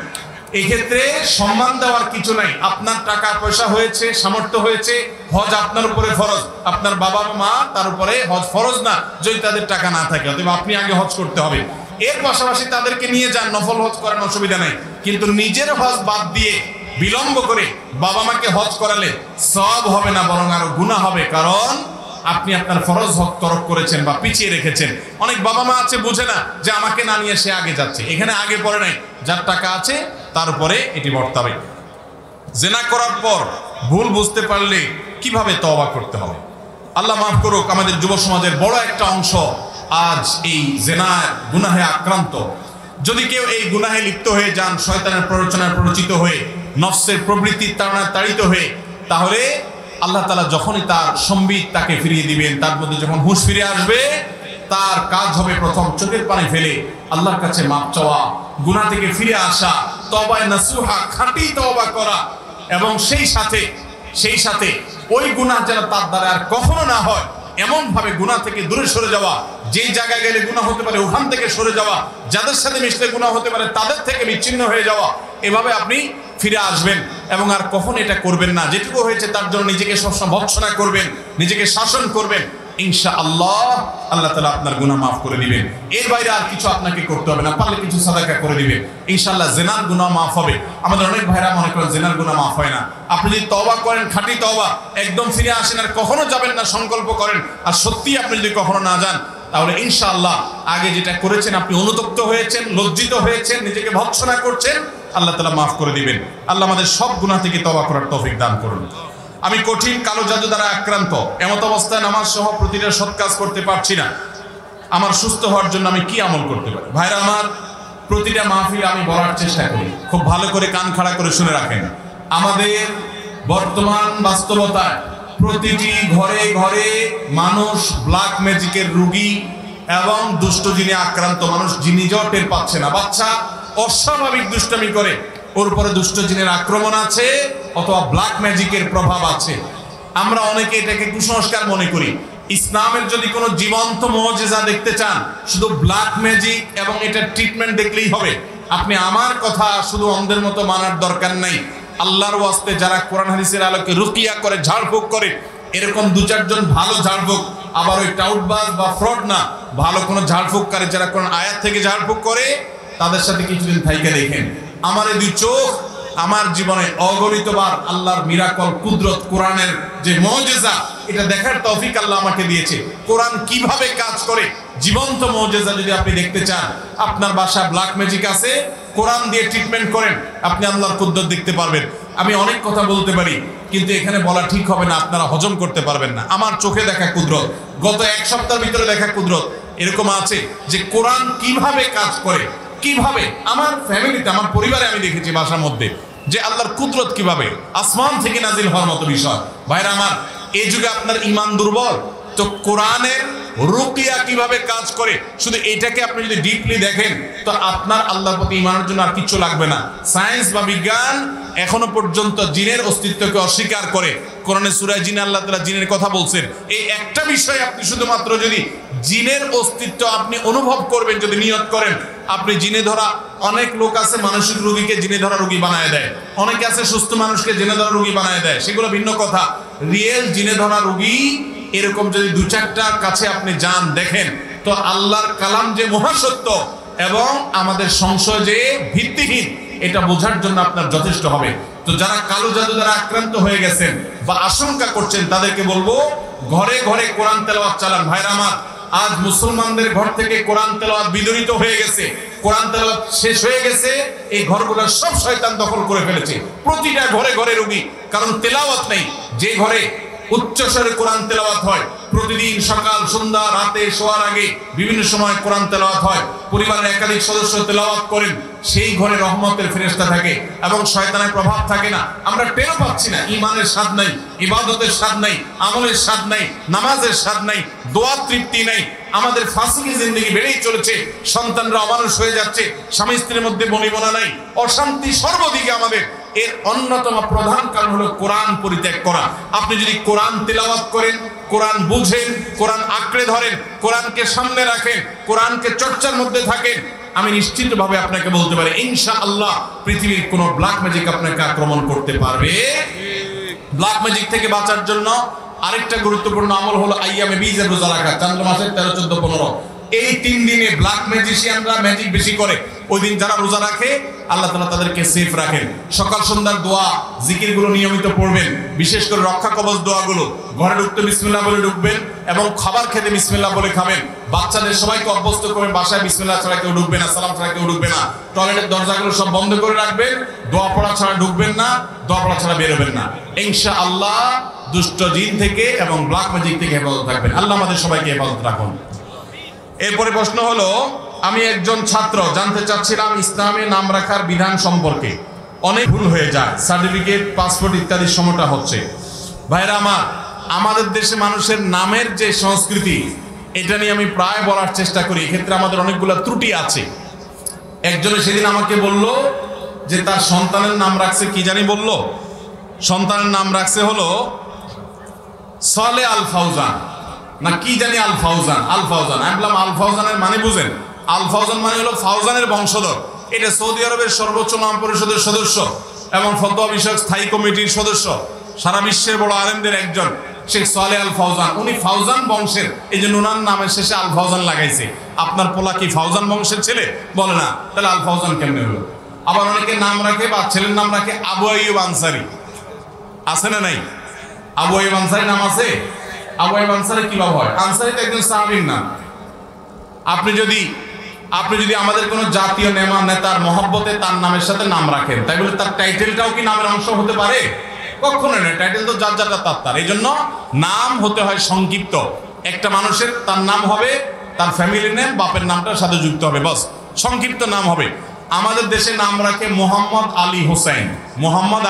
এই ক্ষেত্রে সম্মান দেওয়ার কিছু নাই। আপনার টাকা পয়সা হয়েছে, সামর্থ্য হয়েছে, হজ আপনার উপরে ফরজ, আপনার বাবা মা তার উপরে হজ ফরজ না যদি তাদের টাকা না থাকে, অতএব আপনি আগে হজ করতে হবে। এর পাশাপাশি তাদেরকে নিয়ে যান, নফল হজ করেন, অসুবিধা নাই। কিন্তু নিজের হজ বাদ দিয়ে বিলম্ব করে বাবা মাকে হজ করালে সওয়াব হবে না, বরং আরো গুনাহ হবে, কারণ আপনি আপনার ফরজ হক তরক করেছেন বা পিছিয়ে রেখেছেন। অনেক বাবা মা আছে বুঝে না যে আমাকে না নিয়ে সে আগে যাচ্ছে, এখানে আগে পড়ে নাই, যার টাকা আছে তার উপরে এটি বর্তাবে। জেনা করার পর ভুল বুঝতে পারলে কিভাবে তওবা করতে হবে? আল্লাহ মাফ করুক, আমাদের যুব সমাজের বড় একটা অংশ আজ এই জেনার গুনাহে আক্রান্ত। যদি কেউ এই গুনাহে লিপ্ত হয়ে যান, শয়তানের প্ররোচনায় প্ররোচিত হয়ে, নফসের প্রবৃত্তির তাড়নায় তাড়িত হয়ে, তাহলে আল্লাহ তাআলা যখনই তার সম্বিত তাকে ফিরিয়ে দিবেন, তার মধ্যে যখন হুঁশ ফিরে আসবে, তার কাজ হবে প্রথম চোখের পানি ফেলে আল্লাহর কাছে মাপ চাওয়া, গুনাহ থেকে ফিরে আসা, তওবায়ে নাসুহা, খাঁটি তওবা করা, এবং সেই সাথে ওই গুনাহ যেন তার দ্বারা আর কখনো না হয়, এমন ভাবে গুনাহ থেকে দূরে সরে যাওয়া, যেই জায়গায় গেলে গুনাহ হতে পারে ওখান থেকে সরে যাওয়া, যাদের সাথে মিশলে গুনাহ হতে পারে তাদের থেকে বিচ্ছিন্ন হয়ে যাওয়া। এভাবে আপনি ফিরে আসবেন এবং আর কখনো এটা করবেন না। যেটুকু হয়েছে তার জন্য নিজেকে সবসময় ভৎসনা করবেন, নিজেকে শাসন করবেন। ইনশাআল্লাহ আল্লাহ তাআলা আপনার গুনাহ মাফ করে দিবেন। এর বাইরে আর কিছু আপনাকে করতে হবে না, পারলে কিছু সাদাকা করে দিবেন, ইনশাআল্লাহ জিনার গুনাহ মাফ হবে। আমাদের অনেক ভাইরা মনে করেন জিনার গুনাহ মাফ হয় না। আপনি যদি তওবা করেন, খাঁটি তওবা, একদম ফিরে আসেন, আর কখনো যাবেন না সংকল্প করেন, আর সত্যি আপনি যদি কখনো না যান, তাহলে ইনশাআল্লাহ আগে যেটা করেছেন আপনি অনুতপ্ত হয়েছেন, লজ্জিত হয়েছেন, নিজেকে ভৎসনা করছেন, আল্লাহ তাআলা মাফ করে দিবেন। আল্লাহ আমাদের সব গুনাহ থেকে তওবা করার তৌফিক দান করুন। আমি কঠিন কালো জাদু দ্বারা আক্রান্ত, এমত অবস্থায় নামাজ সহ প্রতিটা সৎ কাজ করতে পারছি না, আমার সুস্থ হওয়ার জন্য আমি কি আমল করতে পারি? ভাইরা আমার, প্রতিটা মাহফিলে আমি বলার চেষ্টা করি, খুব ভালো করে কান খাড়া করে শুনে রাখেন। আমাদের বর্তমান বাস্তবতায় প্রতিটি ঘরে ঘরে মানুষ ব্ল্যাক ম্যাজিকের রোগী এবং দুষ্ট জিনে আক্রান্ত মানুষ, জিনি জ্বর টের পাচ্ছে না। বাচ্চা অস্বাভাবিক দুষ্টামি করে, ওর উপরে দুষ্ট জিনের আক্রমণ আছে অথবা ব্ল্যাক ম্যাজিকের প্রভাব আছে। আমরা অনেকে এটাকে কুসংস্কার মনে করি। ইসলামের যদি কোনো জীবন্ত মুজিজা দেখতে চান, শুধু ব্ল্যাক ম্যাজিক এবং এটার ট্রিটমেন্ট দেখলেই হবে। আপনি আমার কথা শুধু অন্ধের মতো মানার দরকার নাই। আল্লাহর ওয়াস্তে যারা কোরআন হাদিসের আলোকে রুকিয়া করে, ঝাড়ফুঁক করে, এরকম দু চারজন ভালো ঝাড়ফুঁক, আবার ওই টাউটবাজ বা ফ্রড না, ভালো কোনো ঝাড়ফুঁককারী যারা কোরআন আয়াত থেকে ঝাড়ফুঁক করে, তাদের সাথে কিছুদিন থাইকে দেখেন। আমার এই দুই চোখ আমার জীবনে অগণিতবার আল্লাহর মিরাকল, কুদরত, কোরআনের যে মুজিজা, এটা দেখার তৌফিক আল্লাহ আমাকে দিয়েছে। কোরআন কিভাবে কাজ করে, জীবন্ত মুজিজা যদি আপনি দেখতে চান, আপনার বাসা ব্ল্যাক ম্যাজিক আছে, কোরআন দিয়ে ট্রিটমেন্ট করেন, আপনি আল্লাহর কুদরত দেখতে পারবেন। আমি অনেক কথা বলতে পারি, কিন্তু এখানে বলা ঠিক হবে না, আপনারা হজম করতে পারবেন না। আমার চোখে দেখা কুদরত, গত এক সপ্তাহের ভিতরে দেখা কুদরত এরকম আছে যে কোরআন কিভাবে কাজ করে, কিভাবে আমার ফ্যামিলিতে, আমার পরিবারে আমি দেখেছি বাসার মধ্যে যে আল্লাহর কুদরত কিভাবে আসমান থেকে নাজিল হওয়ার মতো বিষয়। ভাইরা আমার, এই যুগে আপনার ঈমান দুর্বল, তো কোরআনের রুকিয়া কিভাবে কাজ করে, শুধু এটাকে আপনি যদি ডিপলি দেখেন, তো আপনার আল্লাহর প্রতি ঈমানের জন্য আর কিছু লাগবে না। সায়েন্স বা বিজ্ঞান এখনো পর্যন্ত জিনের অস্তিত্বকে অস্বীকার করে। কোরআনে সূরা জিন আল্লাহ তাআলা জিনের কথা বলছেন। এই একটা বিষয় আপনি শুধুমাত্র যদি জিনের অস্তিত্ব আপনি অনুভব করবেন, যদি নিয়ত করেন, আপনি জিনে ধরা, অনেক লোক আছে মানসিক রোগীকে জিনে ধরা রোগী বানায় দেয়, অনেকে আছে সুস্থ মানুষকে জিনে ধরা রোগী বানায় দেয়, সেগুলো ভিন্ন কথা। রিয়েল জিনে ধরা রোগী এরকম যদি দু চারটার কাছে আপনি যান, দেখেন, তো আল্লাহর কালাম যে মহাসত্য এবং আমাদের সংশয় যে ভিত্তিহীন, এটা বোঝার জন্য আপনার যথেষ্ট হবে। তো যারা কালো জাদু দ্বারা আক্রান্ত হয়ে গেছেন বা আশঙ্কা করছেন তাদেরকে বলবো ঘরে ঘরে কোরআন তেলাওয়াত চালান। ভাইরা আমার, আজ মুসলমানদের ঘর থেকে কোরআন তেলাওয়াত বিদরিত হয়ে গেছে, কোরআন তেলাওয়াত শেষ হয়ে গেছে, এই ঘরগুলো সব শয়তান দখল করে ফেলেছে। প্রতিটা ঘরে ঘরে রোগী, কারণ তেলাওয়াত নেই। যে ঘরে উচ্চস্বরে কোরআন তেলাওয়াত হয়, প্রতিদিন সকাল সন্ধ্যা রাতে শোয়ার আগে বিভিন্ন সময় কোরআন তেলাওয়াত হয়, পরিবারের একাধিক সদস্য তেলাওয়াত করেন, সেই ঘরে রহমতের ফেরেশতা থাকে এবং শয়তানের প্রভাব থাকে না। আমরা টেরও পাচ্ছি না, ঈমানের স্বাদ নাই, ইবাদতের স্বাদ নাই, আমলের স্বাদ নাই, নামাজের স্বাদ নাই, দোয়ার তৃপ্তি নাই। আমাদের ফাসিকি জিন্দেগি বেড়েই চলেছে, সন্তানরা অমানুষ হয়ে যাচ্ছে, স্বামী স্ত্রীর মধ্যে বনিবনা নাই, অশান্তি সর্বদিকে আমাদের। এর অন্যতম প্রধান কারণ হলো কোরআন পরিত্যাগ করা। আপনি যদি কোরআন তেলাওয়াত করেন, কোরআন বুঝেন, কোরআন আঁকড়ে ধরেন, কোরআনকে সামনে রাখেন, কোরআনকে চর্চার মধ্যে থাকেন, আমি নিশ্চিতভাবে আপনাকে বলতে পারি ইনশাআল্লাহ পৃথিবীর কোনো ব্ল্যাক ম্যাজিক আপনাকে আক্রমণ করতে পারবে। ব্ল্যাক ম্যাজিক থেকে বাঁচার জন্য আরেকটা গুরুত্বপূর্ণ আমল হলো আইয়ামে বীজের রোজা রাখা। চান্দ্র মাসের 13, 14, 15 এই 3 দিনে ব্ল্যাক ম্যাজিশিয়ানরা ম্যাজিক বেশি করে। ওই দিন যারা রোজা রাখে আল্লাহ তাআলা তাদেরকে সেফ রাখেন। সকাল সন্ধ্যার দোয়া জিকিরগুলো নিয়মিত পড়বেন, বিশেষ করে রক্ষা কবচ দোয়াগুলো। ঘরে ঢুকতে বিসমিল্লাহ বলে ঢুকবেন এবং খাবার খেতে বিসমিল্লাহ বলে খাবেন। বাচ্চাদের সবাইকে অভ্যস্ত করে বাসায় বিসমিল্লাহ ছাড়া কেউ ঢুকবে না, সালাম ছাড়া কেউ ঢুকবে না। টয়লেটের দরজাগুলো সব বন্ধ করে রাখবেন, দোয়া পড়া ছাড়া ঢুকবেন না, দোয়া পড়া ছাড়া বেরোবেন না। ইনশাআল্লাহ দুষ্ট জিন থেকে এবং ব্ল্যাক ম্যাজিক থেকে হেফাজত থাকবেন। আল্লাহ আমাদের সবাইকে হেফাজত রাখুন। এরপরে প্রশ্ন হলো, আমি একজন ছাত্র, জানতে চাচ্ছিলাম ইসলামে নাম রাখার বিধান সম্পর্কে। অনেক ভুল হয়ে যায়, সার্টিফিকেট, পাসপোর্ট ইত্যাদি সমস্যা হচ্ছে। ভাইরা আমার, আমাদের দেশে মানুষের নামের যে সংস্কৃতি, এটা নিয়ে আমি প্রায় বলার চেষ্টা করি। এক্ষেত্রে আমাদের অনেকগুলো ত্রুটি আছে। একজনে সেদিন আমাকে বলল যে তার সন্তানের নাম রাখছে, কি জানি বলল, সন্তানের নাম রাখছে হলো সালে আল ফাউজান না কি জানি, আল ফাউজান, আল ফাউজান। আমি বললাম আল ফাউজানের মানে বুঝেন? আল ফাউজান মানে হলো ফাউজানের বংশধর। এটা সৌদি আরবের সর্বোচ্চ নাম পরিষদের সদস্য এবং ফতোয়া বিষয়ক স্থায়ী কমিটির সদস্য, সারা বিশ্বের বড় আলেমদের একজন, শেখ সালে আল ফাউজান। উনি ফাউজান বংশের, এই যে নুনান নামের শেষে আল ফাউজান লাগাইছে। আপনার পোলা কি ফাউজান বংশের ছেলে? বলে না, তাহলে আল ফাউজান কেমনে হলো? আবার অনেকে নাম রাখে বা ছেলের নাম রাখে আবু আইয়ুব আনসারি। আছে না নাই? আবু আইয়ুব আনসারি নাম আছে? আবু আইয়ুব আনসারি কিভাবে হয়? আনসারি তো একজন সাহাবীর নাম। আপনি যদি আমাদের কোনো জাতীয় নেতার মহব্বতে তার নামের সাথে নাম রাখেন, তাই বলে তার টাইটেলটাও কি নামের অংশ হতে পারে? কখনো না। টাইটেল তো যার যারটা তার। এই জন্য নাম হতে হয় সংক্ষিপ্ত। একটা মানুষের তার নাম হবে তার ফ্যামিলি নেম, বাপের নামটার সাথে যুক্ত হবে, বাস সংক্ষিপ্ত নাম হবে। আমাদের দেশে নাম রাখে মোহাম্মদ আলী হোসেন। মোহাম্মদ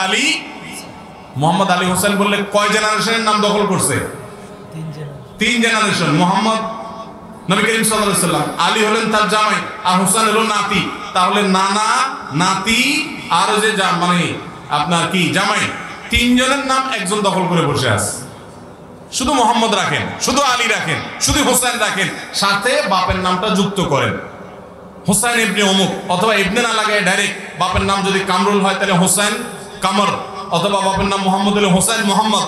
আলী হোসেন বললে কয় জেনারেশনের নাম দখল করছে? 3 জেনারেশন। মোহাম্মদ নবী করিম সাল্লাল্লাহু আলাইহি ওয়াসাল্লাম, আলী হলেন তার জামাই, আর হোসেন হলো নাতি। তাহলে নানা, নাতি আর যে মানে আপনার কি জামাই, 3 জনের নাম একজন দখল করে বসে আছে। শুধু মোহাম্মদ রাখেন, শুধু আলী রাখেন, শুধু হোসেন রাখেন, সাথে বাপের নামটা যুক্ত করেন, হোসেন ইবনে অমুক, অথবা ইবনে না লাগায় ডাইরেক্ট বাপের নাম যদি কামরুল হয় তাহলে হোসেন কামর, অথবা বাপের নাম মোহাম্মদ হলে হোসেন মোহাম্মদ,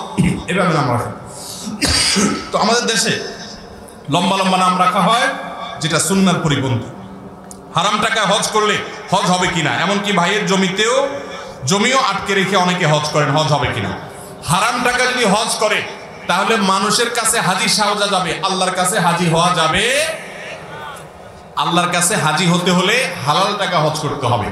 এভাবে নাম রাখেন। তো আমাদের দেশে লম্বা লম্বা নাম রাখা হয়, যেটা সুন্নাহর পরিপন্থী। হারাম টাকায় হজ করলে হজ হবে কিনা, এমনকি ভাইয়ের জমিও আটকে রেখে অনেকে হজ করেন, হজ হবে কিনা। হারাম টাকা যদি হজ করে তাহলে মানুষের কাছে হাজি সাজা যাবে, আল্লাহর কাছে হাজি হওয়া যাবে। আল্লাহর কাছে হাজি হতে হলে হালাল টাকা হজ করতে হবে।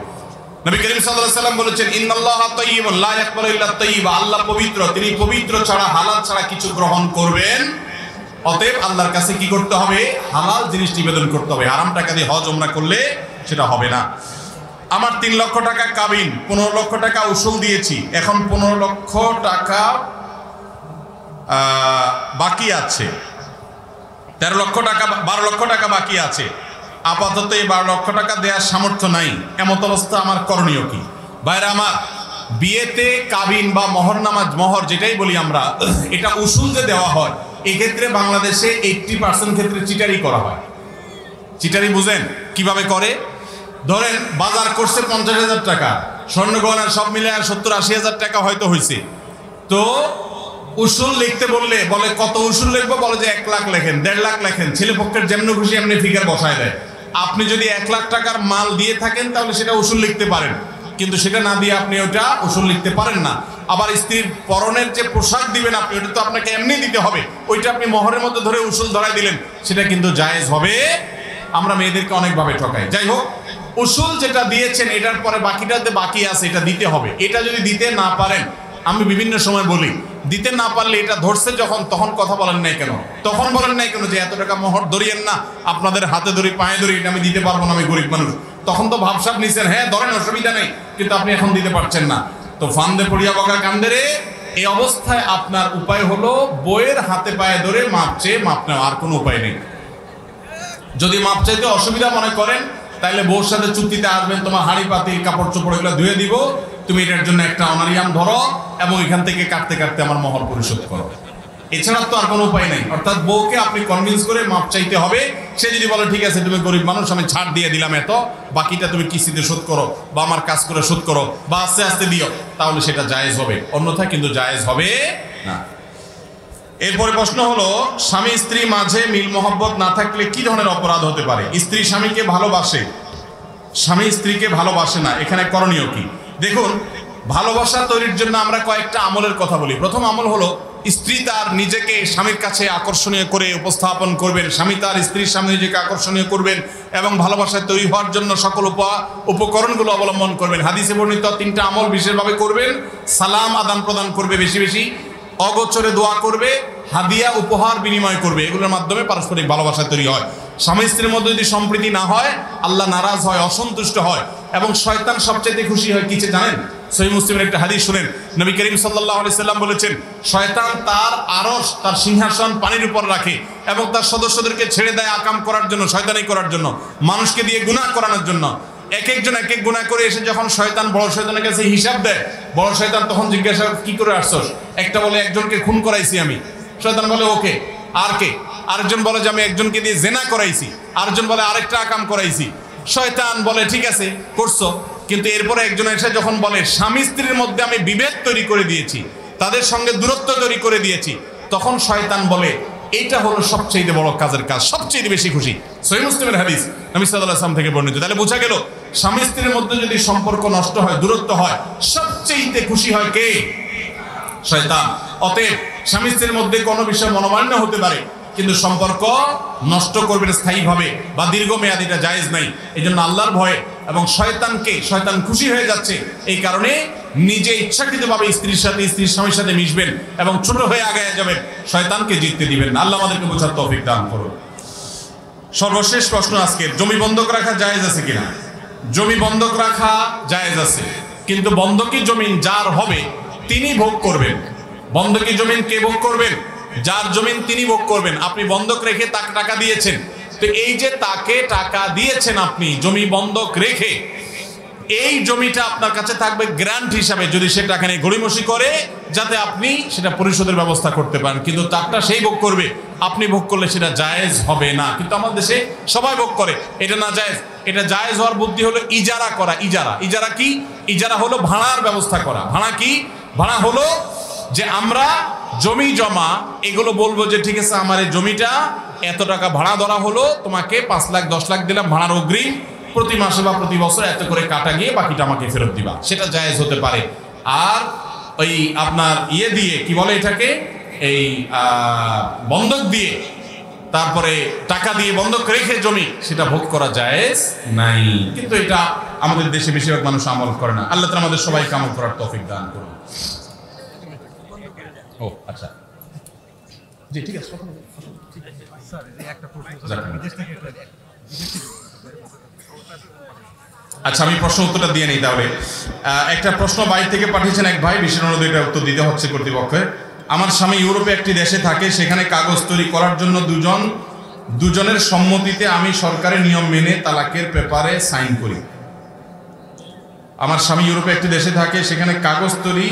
নবী করিম সাল্লাল্লাহু আলাইহি ওয়াসাল্লাম বলেছেন, ইন্নাল্লাহা তাইয়্যিবুন লা ইয়াকবালু ইল্লা তাইয়্যিবা, আল্লাহ পবিত্র, তিনি পবিত্র ছাড়া, হালাল ছাড়া কিছু গ্রহণ করবেন। অতএব আল্লাহর কাছে কি করতে হবে? হালাল জিনিস নিবেদন করতে হবে। হারাম টাকা দিয়ে হজ ওমরা করলে সেটা হবে না। আমার 3 লক্ষ টাকা কাবিন, 15 লক্ষ টাকা উসুল দিয়েছি, এখন 15 লক্ষ টাকা বাকি আছে, 13 লক্ষ টাকা, 12 লক্ষ টাকা বাকি আছে। আপাতত এই 12 লক্ষ টাকা দেওয়ার সামর্থ্য নাই, এমত অবস্থা আমার করণীয় কি? ভাইরা আমার, বিয়েতে কাবিন বা মোহর যেটাই বলি আমরা, এটা উসুল যে দেওয়া হয়, এক্ষেত্রে বাংলাদেশে 80% ক্ষেত্রে চিটারি করা হয়। চিটারি বুঝেন কিভাবে করে? ধরেন বাজার করছে 50,000 টাকা, স্বর্ণ গয়না সব মিলে আর 70-80 হাজার টাকা হয়তো হয়েছে। তো উসুল লিখতে বললে বলে কত উসুল লিখবো, বলে যে 1 লাখ লেখেন, 1.5 লাখ লেখেন, ছেলে পক্ষের যেমন খুশি এমনি ফিগার বসায় দেয়। আপনি যদি 1 লাখ টাকার মাল দিয়ে থাকেন তাহলে সেটা উসুল লিখতে পারেন। কিন্তু সেটা না দিয়ে আপনি ওটা উসুল লিখতে পারেন না। আবার স্ত্রীর পরনের যে পোশাক দিবেন আপনি, ওটা তো আপনাকে এমনি দিতে হবে, ওইটা আপনি মোহরের মধ্যে ধরে উসুল ধরাই দিলেন, সেটা কিন্তু জায়েজ হবে। আমরা মেয়েদেরকে অনেকভাবে ঠকাই। যাই হোক, উসুল যেটা দিয়েছেন এটার পরে বাকিটাতে বাকি আছে, এটা দিতে হবে। এটা যদি দিতে না পারেন, আমি বিভিন্ন সময় বলি, দিতে না পারলে এটা ধরছে যখন, তখন কথা বলেন নাই কেন? তখন বলেন নাই কেন যে এত টাকা মোহর ধরিয়েন না, আপনাদের হাতে ধরি পায়ে ধরি, এটা আমি দিতে পারবো না, আমি গরিব মানুষ। তখন তো ভাবসাব নিছেন, হ্যাঁ ধরেন অসুবিধা নেই, কিন্তু আপনি এখন দিতে পারছেন না। তো ফান্দে পড়িয়া বকা কান্দে রে। এই অবস্থায় আপনার উপায় হলো বইয়ের হাতে পায়ে ধরে মাপ চেয়ে মাপ নেওয়া, আর কোনো উপায় নেই। যদি মাপ চাইতে অসুবিধা মনে করেন, তাহলে বউর সাথে চুক্তিতে আসবেন, তোমার হাঁড়ি পাতি কাপড় চোপড় এগুলো ধুয়ে দিব, তুমি এটার জন্য একটা অনারিয়াম ধরো এবং এখান থেকে কাটতে কাটতে আমার মোহর পরিশোধ করো। এছাড়া তো আর কোনো উপায় নেই। অর্থাৎ বউকে আপনি কনভিন্স করে মাপ চাইতে হবে। সে যদি বলে ঠিক আছে তুমি গরিব মানুষ, আমি ছাড় দিয়ে দিলাম এত, বাকিটা তুমি কিস্তিতে শোধ করো বা আমার কাজ করে শোধ করো বা আস্তে আস্তে দিও, তাহলে সেটা জায়েজ হবে, অন্যথায় কিন্তু জায়েজ হবে না। এরপরে প্রশ্ন হলো, স্বামী স্ত্রী মাঝে মিল মহব্বত না থাকলে কি ধরনের অপরাধ হতে পারে? স্ত্রী স্বামীকে ভালোবাসে, স্বামী স্ত্রীকে ভালোবাসে না, এখানে করণীয় কি? দেখুন, ভালোবাসা তৈরির জন্য আমরা কয়েকটা আমলের কথা বলি। প্রথম আমল হলো, স্ত্রী তার নিজেকে স্বামীর কাছে আকর্ষণীয় করে উপস্থাপন করবেন, স্বামী তার স্ত্রীর সামনে নিজেকে আকর্ষণীয় করবেন এবং ভালোবাসায় তৈরি হওয়ার জন্য সকল উপকরণগুলো অবলম্বন করবেন। হাদিসে বর্ণিত 3টা আমল বিশেষভাবে করবেন। সালাম আদান প্রদান করবে বেশি বেশি, অগোচরে দোয়া করবে, হাদিয়া উপহার বিনিময় করবে। এগুলোর মাধ্যমে পারস্পরিক ভালোবাসা তৈরি হয়। স্বামী স্ত্রীর মধ্যে যদি সম্প্রীতি না হয়, আল্লাহ নারাজ হয়, অসন্তুষ্ট হয় এবং শয়তান সবচেয়ে খুশি হয় কিসে জানেন? সহিহ মুসলিমের একটা হাদিস শুনেন, নবী করিম সাল্লাল্লাহু আলাইহি সাল্লাম বলেছেন, শয়তান তার আরশ, তার সিংহাসন পানির উপর রাখে এবং তার সদস্যদেরকে ছেড়ে দেয় আকাম করার জন্য, শয়তানি করার জন্য, মানুষকে দিয়ে গুনাহ করানোর জন্য। এক একজন এক এক গুনাহ করে এসে যখন শয়তান বড় শয়তানের কাছে হিসাব দেয়, বড় শয়তান তখন জিজ্ঞাসা, কি করে আসছস? একটা বলে একজনকে খুন করাইছি আমি। শয়তান বলে ওকে, আর কে? আরেকজন বলে যে আমি একজনকে দিয়ে জেনা করাইছি। আরেকজন বলে আরেকটা আকাম করাইছি। শয়তান বলে ঠিক আছে করছো, কিন্তু এরপরে একজন এসে যখন বলে স্বামী স্ত্রীর মধ্যে আমি বিভেদ তৈরি করে দিয়েছি, তাদের সঙ্গে দূরত্ব তৈরি করে দিয়েছি, তখন শয়তান বলে এইটা হলো সবচেয়ে বড় কাজের কাজ, সবচেয়ে বেশি খুশি। সহিহ মুসলিমের হাদিস, নবী সাল্লাল্লাহু আলাইহি ওয়াসাল্লাম থেকে বর্ণিত। তাহলে বোঝা গেল, স্বামী স্ত্রীর মধ্যে যদি সম্পর্ক নষ্ট হয়, দূরত্ব হয়, সবচেয়ে খুশি হয় কে? শয়তান। অতএব স্বামী স্ত্রীর মধ্যে কোনো বিষয় মনোমালিন্য হতে পারে, কিন্তু সম্পর্ক নষ্ট করবেন স্থায়ীভাবে বা দীর্ঘমেয়াদী, এটা জায়েজ নাই। এই জন্য আল্লাহর ভয়ে এবং শয়তান খুশি হয়ে যাচ্ছে, এই কারণে নিজে ইচ্ছাকৃতভাবে স্ত্রীর সাথে, স্ত্রীর স্বামীর সাথে মিশবেন এবং ছোট হয়ে আগায় যাবেন, শয়তানকে জিততে দিবেন না। আল্লাহ আমাদেরকে বোঝার তৌফিক দান করুন। সর্বশেষ প্রশ্ন আজকে, জমি বন্ধক রাখা জায়েজ আছে কিনা? জমি বন্ধক রাখা জায়েজ আছে, কিন্তু বন্ধকি জমিন যার হবে তিনি ভোগ করবেন। বন্ধকি জমিন কে ভোগ করবেন? যার জমিন তিনি ভোগ করবেন। আপনি বন্ধক রেখে তাকে টাকা দিয়েছেন, তো এই যে তাকে টাকা দিয়েছেন আপনি জমি বন্ধক রেখে, এই জমিটা আপনার কাছে থাকবে গ্র্যান্ট হিসাবে, যদি সে টাকা নিয়ে গড়িমসি করে, যাতে আপনি সেটা পরিশোধের ব্যবস্থা করতে পারেন। কিন্তু তারটা সেই ভোগ করবে, আপনি ভোগ করলে সেটা জায়েজ হবে না। কিন্তু আমাদের দেশে সবাই ভোগ করে, এটা না জায়েজ। এটা জায়েজ হওয়ার বুদ্ধি হলো ইজারা করা। ইজারা কি? ইজারা হলো ভাড়ার ব্যবস্থা করা। ভাড়া কি? ভাড়া হলো যে আমরা জমি জমা এগুলো বলবো যে ঠিক আছে, আমার এই জমিটা এত টাকা ভাড়া ধরা হলো, তোমাকে 5 লাখ 10 লাখ দিলাম ভাড়ার অগ্রিম, প্রতি মাসে বা প্রতি বছর এত করে কাটা গিয়ে বাকিটা আমাকে ফেরত দিবা, সেটা জায়েজ হতে পারে। আর ওই আপনার দিয়ে কি বলে এটাকে, এই বন্ধক দিয়ে, তারপরে টাকা দিয়ে বন্ধক রেখে জমি, সেটা ভোগ করা জায়েজ নাই। কিন্তু এটা আমাদের দেশে বেশিরভাগ মানুষ আমল করে না। আল্লাহ তাআলা আমাদের সবাইকে আমল করার তৌফিক দান করুন। ও আচ্ছা, জি ঠিক আছে। আচ্ছা, আমি প্রশ্ন উত্তরটা দিয়ে নিই তাহলে। একটা প্রশ্ন বাইরে থেকে পাঠিয়েছেন এক ভাই, বিশেষ অনুরোধে এটা উত্তর দিতে হচ্ছে কর্তৃপক্ষের। আমার স্বামী ইউরোপে একটি দেশে থাকে, সেখানে কাগজ তৈরি করার জন্য দুজনের সম্মতিতে আমি সরকারের নিয়ম মেনে তালাকের পেপারে সাইন করি। আমার স্বামী ইউরোপে একটি দেশে থাকে, সেখানে কাগজ তৈরি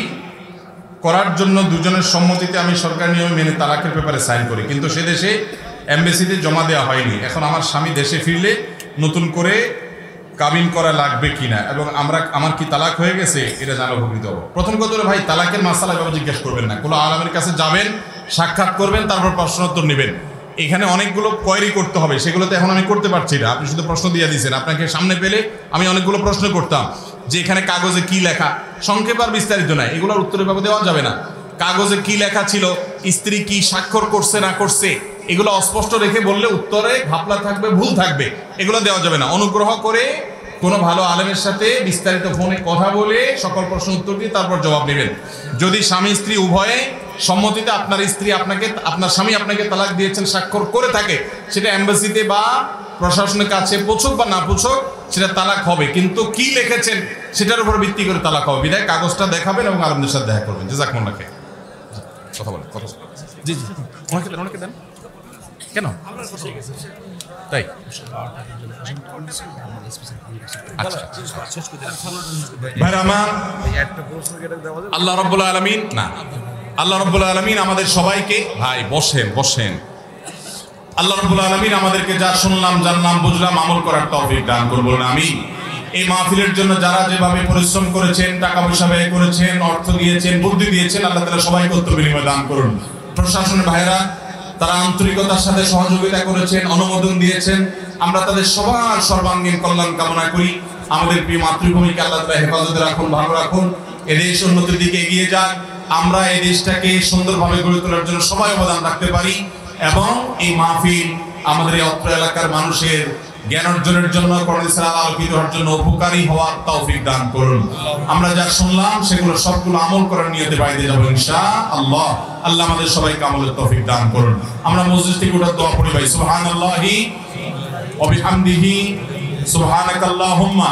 করার জন্য দুজনের সম্মতিতে আমি সরকারি নিয়ম মেনে তালাকের পেপারে সাইন করি, কিন্তু সে দেশে এমবেসিতে জমা দেওয়া হয়নি। এখন আমার স্বামী দেশে ফিরলে নতুন করে কাবিন করা লাগবে কিনা এবং আমার কি তালাক হয়ে গেছে, এটা জানা উপকৃত হবো। প্রথম কথা হলো ভাই, তালাকের মাসালা এভাবে জিজ্ঞেস করবেন না। কোনো আলেমের কাছে যাবেন, সাক্ষাৎ করবেন, তারপর প্রশ্নোত্তর নেবেন। এখানে অনেকগুলো কোয়েরি করতে হবে, সেগুলো তো এখন আমি করতে পারছি না। আপনি শুধু প্রশ্ন দিয়ে দিয়েছেন, আপনাকে সামনে পেলে আমি অনেকগুলো প্রশ্ন করতাম। যে এখানে কাগজে কি লেখা, সংক্ষেপ আর বিস্তারিত নাই, এগুলোর উত্তর এভাবে দেওয়া যাবে না। কাগজে কি লেখা ছিল, স্ত্রী কি স্বাক্ষর করছে না করছে, এগুলো অস্পষ্ট রেখে বললে উত্তরে ঘাপলা থাকবে, ভুল থাকবে, এগুলো দেওয়া যাবে না। অনুগ্রহ করে কোনো ভালো আলেমের সাথে বিস্তারিত ফোনে কথা বলে সকল প্রশ্ন উত্তর দিয়ে তারপর জবাব নেবেন। যদি স্বামী স্ত্রী উভয়ে সম্মতিতে আপনার স্ত্রী আপনাকে, আপনার স্বামী আপনাকে তালাক দিয়েছেন স্বাক্ষর করে থাকে, সেটা এম্বাসিতে বা প্রশাসনের কাছে পৌঁছক বা না পৌঁছক, সেটা তালাক হবে। কিন্তু কি লিখেছেন সেটার উপর ভিত্তি করে তালাক হবে। বিধায় কাগজটা দেখাবেন এবং আলেমদের সাথে দেখা করবেন। জাযাকুমুল্লাহ খাইর। কথা বলেন, কথা জি জি ওনাকে দেন, ওনাকে দেন। কেন তাই? আল্লাহ রাব্বুল আলামিন না, আল্লাহ রাব্বুল আলামিন আমাদের সবাইকে, ভাই বসেন বসেন, আল্লাহ রাব্বুল আলামিন আমাদেরকে যা শুনলাম, জানলাম, বুঝলাম, আমল করার তৌফিক দান করুন, বলুন আমিন। এই মাহফিলের জন্য যারা যেভাবে পরিশ্রম করেছেন, টাকা পয়সা ব্যয় করেছেন, অর্থ দিয়েছেন, বুদ্ধি দিয়েছেন, আল্লাহ তাআলা সবাইকে উত্তম বিনিময় দান করুন। প্রশাসনের ভাইরা তারা আন্তরিকতার সাথে সহযোগিতা করেছেন, অনুমোদন দিয়েছেন, আমরা তাদের সবার সর্বাঙ্গীন কল্যাণ কামনা করি। আমাদের প্রিয় মাতৃভূমিকে আল্লাহ তাআলা হেফাজতে রাখুন, ভালো রাখুন, এদেশ উন্নতির দিকে এগিয়ে যাক, আমরা এই দেশটাকে সুন্দরভাবে গড়ে তোলার জন্য সবাই অবদান রাখতে পারি, এবং এই মাহফিল আমাদের এই অত্র এলাকার মানুষের জ্ঞান অর্জনের জন্য, কোরআন ইসলাম আলোকিত হওয়ার জন্য উপকারী হওয়ার তৌফিক দান করুন। আমরা যা শুনলাম সেগুলো সবগুলো আমল করার নিয়তে বাইরে যাবো ইনশাআল্লাহ। আল্লাহ আমাদের সবাইকে আমলের তৌফিক দান করুন। আমরা মসজিদ থেকে উঠে দোয়া পড়ি ভাই, সুবহানাল্লাহি ওয়া বিহামদিহি সুবহানাকাল্লাহুম্মা